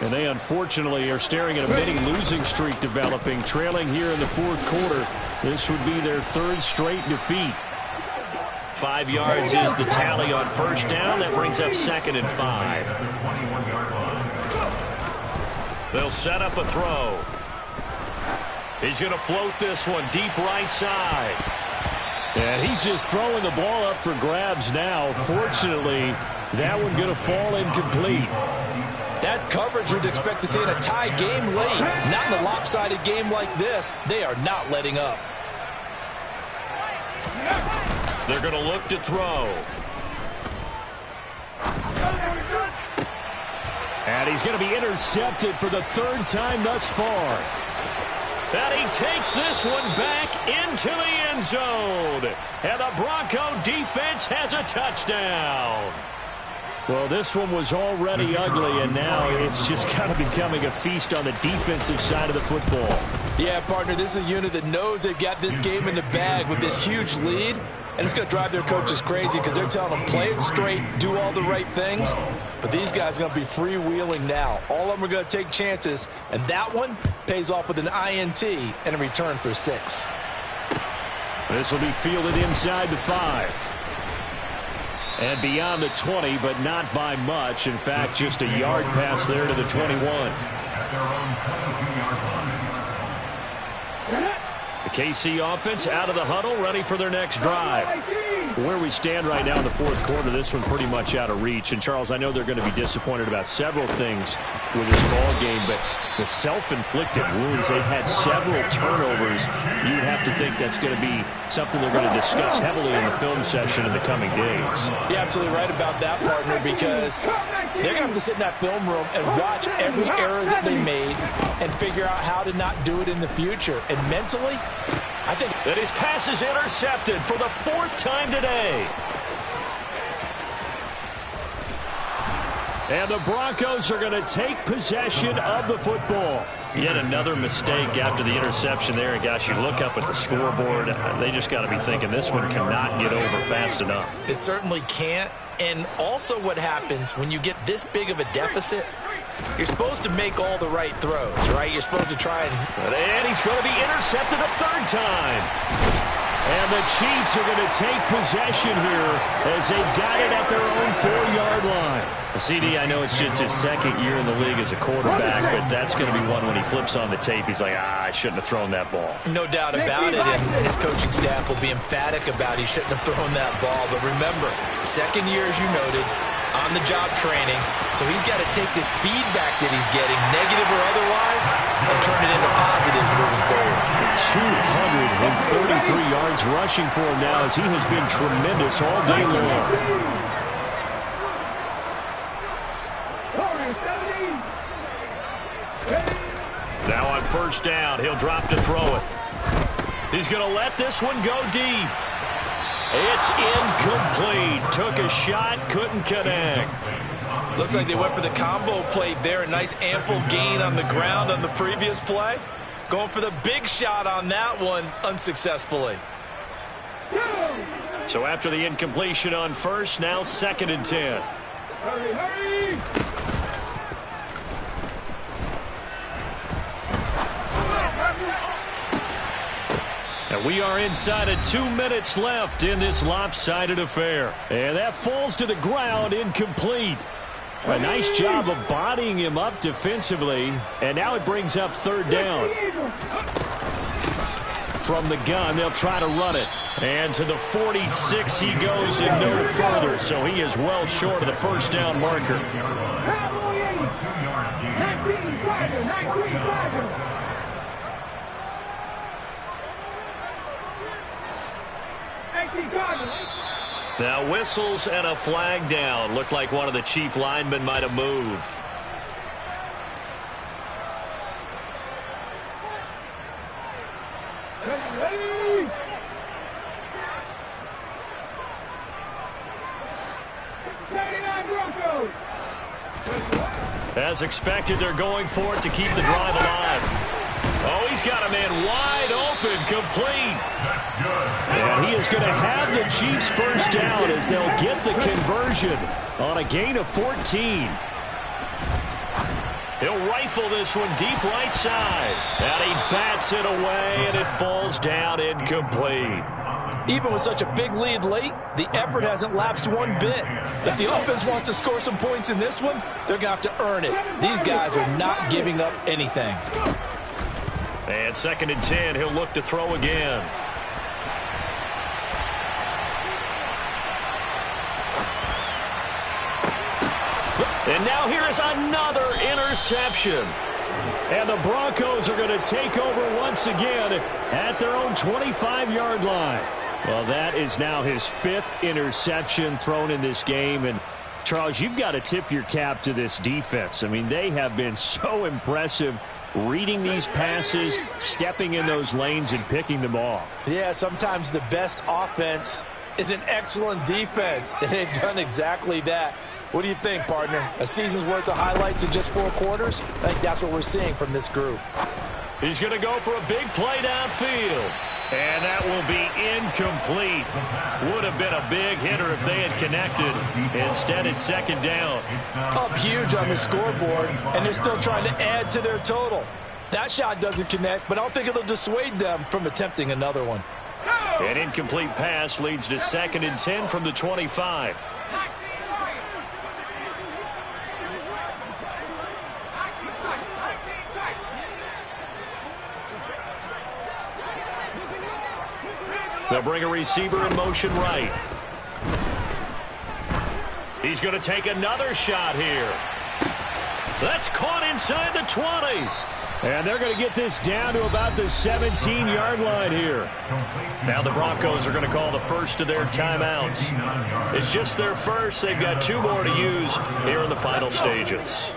And they unfortunately are staring at a mini losing streak developing, trailing here in the 4th quarter. This would be their 3rd straight defeat. 5 yards is the tally on 1st down. That brings up 2nd and 5. They'll set up a throw. He's going to float this one deep right side. And he's just throwing the ball up for grabs now. Fortunately, that one going to fall incomplete. That's coverage you'd expect to see in a tie game late. Not in a lopsided game like this. They are not letting up. They're going to look to throw. And he's going to be intercepted for the 3rd time thus far. And he takes this one back into the end zone. And the Bronco defense has a touchdown. Well, this one was already ugly, and now it's just kind of becoming a feast on the defensive side of the football. Yeah, partner, this is a unit that knows they've got this game in the bag with this huge lead, and it's going to drive their coaches crazy because they're telling them play it straight, do all the right things. But these guys are going to be freewheeling now. All of them are going to take chances, and that one pays off with an INT and a return for 6. This will be fielded inside the 5. And beyond the 20, but not by much. In fact, just a yard pass there to the 21. At their own 22-yard line. The KC offense out of the huddle, ready for their next drive. Where we stand right now in the 4th quarter, this one pretty much out of reach. And, Charles, I know they're going to be disappointed about several things with this ball game, but the self-inflicted wounds, they've had several turnovers. You'd have to think that's going to be something they're going to discuss heavily in the film session in the coming days. You're absolutely right about that, partner, because they're going to have to sit in that film room and watch every error that they made and figure out how to not do it in the future. And mentally, I think that his pass is intercepted for the 4th time today. And the Broncos are going to take possession of the football. Yet another mistake after the interception there. And gosh, you look up at the scoreboard, they just got to be thinking this one cannot get over fast enough. It certainly can't. And also what happens when you get this big of a deficit, you're supposed to make all the right throws, right? You're supposed to try and he's going to be intercepted a 3rd time. And the Chiefs are going to take possession here as they've got it at their own 4-yard line. CD, I know it's just his 2nd year in the league as a quarterback, but that's going to be one when he flips on the tape. He's like, I shouldn't have thrown that ball. No doubt about it, and his coaching staff will be emphatic about he shouldn't have thrown that ball. But remember, 2nd year, as you noted, on-the-job training, so he's got to take this feedback that he's getting, negative or otherwise, and turn it into positives moving forward. 233 yards rushing for him now as he has been tremendous all day long. Now on 1st down, he'll drop to throw it. He's going to let this one go deep. It's incomplete. Took a shot, couldn't connect. Looks like they went for the combo play there. A nice ample gain on the ground on the previous play. Going for the big shot on that one unsuccessfully. So after the incompletion on 1st, now 2nd and 10. Hurry, hurry! And we are inside of 2 minutes left in this lopsided affair. And that falls to the ground incomplete. A nice job of bodying him up defensively. And now it brings up 3rd down. from the gun. They'll try to run it. And to the 46 he goes and no further. So he is well short of the first down marker. Now whistles and a flag down. Looked like one of the chief linemen might have moved. As expected, they're going for it to keep the drive alive. Oh, he's got a man wide open, complete. And he is going to have the Chiefs first down as they'll get the conversion on a gain of 14. He'll rifle this one deep right side. And he bats it away, and it falls down incomplete. Even with such a big lead late, the effort hasn't lapsed one bit. If the offense wants to score some points in this one, they're going to have to earn it. These guys are not giving up anything. And 2nd and 10, he'll look to throw again. And now here is another interception. And the Broncos are going to take over once again at their own 25-yard line. Well, that is now his 5th interception thrown in this game. And, Charles, you've got to tip your cap to this defense. I mean, they have been so impressive reading these passes, stepping in those lanes, and picking them off. Yeah, sometimes the best offense is an excellent defense, and they've done exactly that. What do you think, partner? A season's worth of highlights in just 4 quarters? I think that's what we're seeing from this group. He's going to go for a big play downfield. And that will be incomplete. Would have been a big hitter if they had connected. Instead, it's 2nd down. Up huge on the scoreboard, and they're still trying to add to their total. That shot doesn't connect, but I don't think it'll dissuade them from attempting another one. An incomplete pass leads to 2nd and 10 from the 25. They'll bring a receiver in motion right. He's going to take another shot here. That's caught inside the 20. And they're going to get this down to about the 17-yard line here. Now the Broncos are going to call the first of their timeouts. It's just their first. They've got 2 more to use here in the final stages.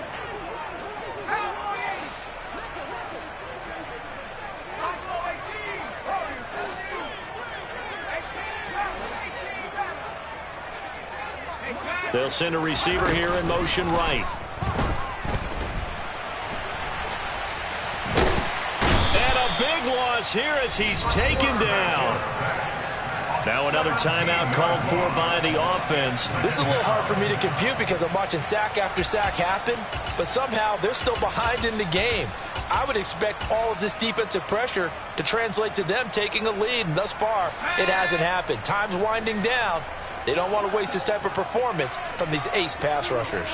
They'll send a receiver here in motion right. And a big loss here as he's taken down. Now another timeout called for by the offense. This is a little hard for me to compute because I'm watching sack after sack happen, but somehow they're still behind in the game. I would expect all of this defensive pressure to translate to them taking a lead, and thus far, it hasn't happened. Time's winding down. They don't want to waste this type of performance from these ace pass rushers.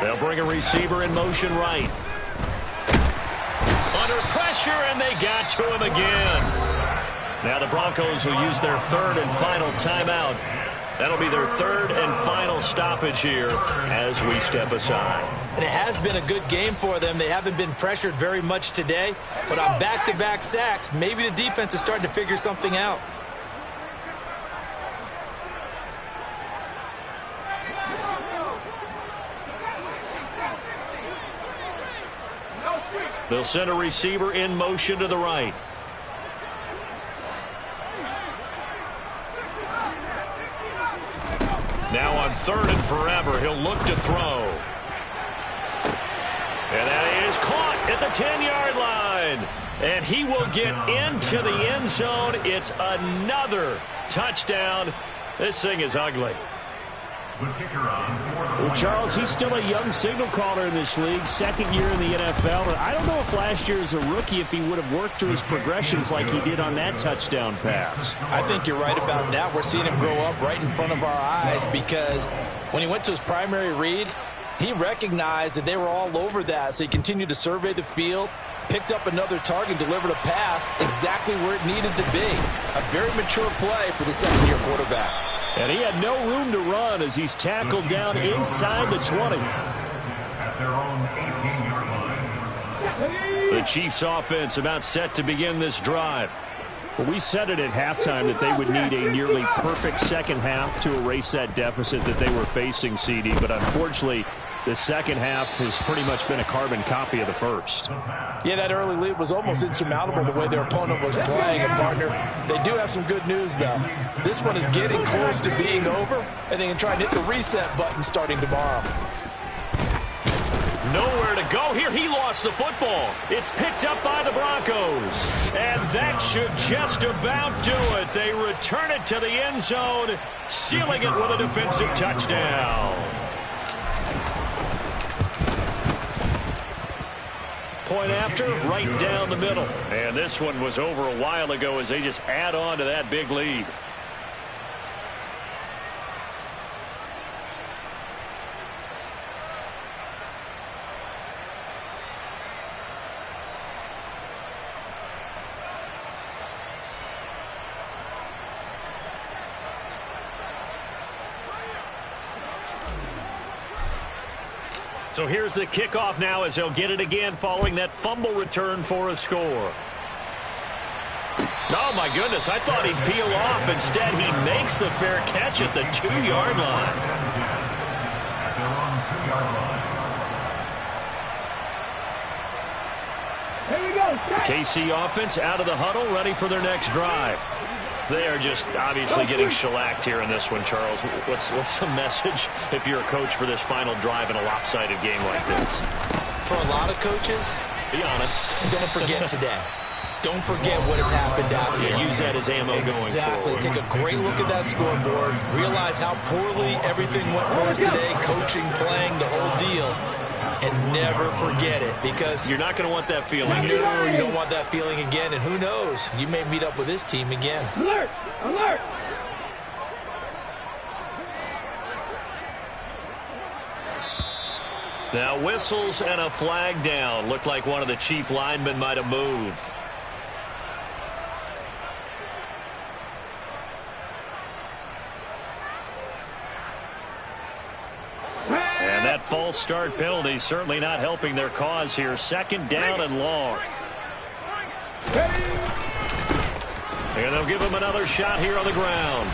They'll bring a receiver in motion right. Under pressure, and they got to him again. Now the Broncos will use their 3rd and final timeout. That'll be their 3rd and final stoppage here as we step aside. And it has been a good game for them. They haven't been pressured very much today, but on back-to-back sacks, maybe the defense is starting to figure something out. They'll send a receiver in motion to the right. Now on 3rd and forever, he'll look to throw. And that is caught at the 10-yard line. And he will get into the end zone. It's another touchdown. This thing is ugly. The kicker on for the Well, Charles, he's still a young signal caller in this league, second year in the NFL. But I don't know if last year as a rookie, if he would have worked through his progressions like he did on that touchdown pass. I think you're right about that. We're seeing him grow up right in front of our eyes because when he went to his primary read, he recognized that they were all over that, so he continued to survey the field, picked up another target, delivered a pass exactly where it needed to be. A very mature play for the second-year quarterback. And he had no room to run as he's tackled down inside the 20. at their own 18-yard line. The Chiefs offense about set to begin this drive. Well, we said it at halftime that they would need a nearly perfect second half to erase that deficit that they were facing, CD. But unfortunately, the second half has pretty much been a carbon copy of the first. Yeah, that early lead was almost insurmountable the way their opponent was playing. And, partner, they do have some good news, though. This one is getting close to being over, and they can try and hit the reset button starting tomorrow. Nowhere to go here. He lost the football. It's picked up by the Broncos. And that should just about do it. They return it to the end zone, sealing it with a defensive touchdown. Point after, right down the middle. And this one was over a while ago as they just add on to that big lead. So here's the kickoff now as they'll get it again following that fumble return for a score. Oh, my goodness. I thought he'd peel off. Instead, he makes the fair catch at the 2-yard line. At their own 2-yard line. KC offense out of the huddle, ready for their next drive. They are just obviously getting shellacked here in this one, Charles. What's the message if you're a coach for this final drive in a lopsided game like this? For a lot of coaches, be honest. Don't forget today. Don't forget what has happened out here. Use that as ammo going forward. Exactly. Take a great look at that scoreboard. Realize how poorly everything went for us today. Coaching, playing, the whole deal. And never forget it, because you're not going to want that feeling. No, you don't want that feeling again. And who knows? You may meet up with this team again. Alert! Alert! Now whistles and a flag down. Looked like one of the Chief linemen might have moved. And that false start penalty certainly not helping their cause here. Second down and long. And they'll give him another shot here on the ground.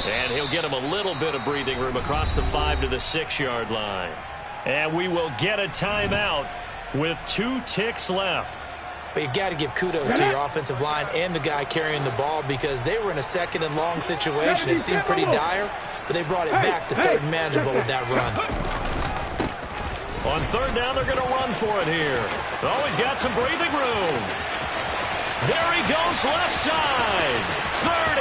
And he'll get him a little bit of breathing room across the 5 to the 6-yard line. And we will get a timeout with 2 ticks left. But you got to give kudos to your offensive line and the guy carrying the ball, because they were in a second and long situation. It seemed pretty dire, but they brought it back to third and manageable with that run. On third down, they're going to run for it here. Oh, he's got some breathing room. There he goes, left side. 30.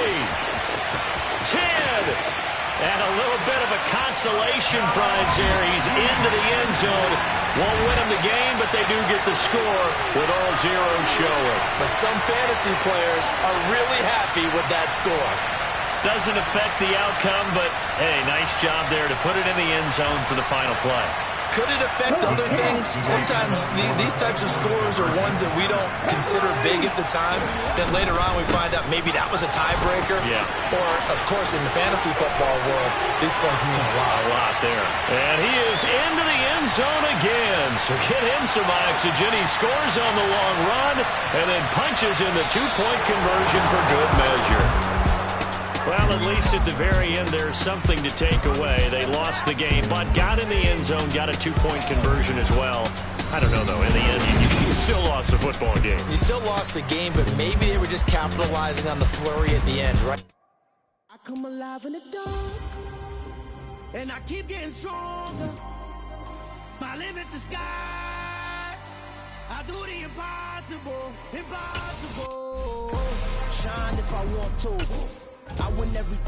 10. And a little bit of a consolation prize there. He's into the end zone. Won't win him the game, but they do get the score with all zeros showing. But some fantasy players are really happy with that score. Doesn't affect the outcome, but, hey, nice job there to put it in the end zone for the final play. Could it affect other things? Sometimes these types of scores are ones that we don't consider big at the time. Then later on we find out maybe that was a tiebreaker. Yeah. Or, of course, in the fantasy football world, these points mean a lot. A lot there. And he is into the end zone again. So get him some oxygen. He scores on the long run and then punches in the 2-point conversion for good measure. Well, at least at the very end, there's something to take away. They lost the game, but got in the end zone, got a 2-point conversion as well. I don't know, though. In the end, you still lost the football game. You still lost the game, but maybe they were just capitalizing on the flurry at the end, right? I come alive in the dark, and I keep getting stronger. My limit's the sky. I do the impossible, impossible. Shine if I want to. I win every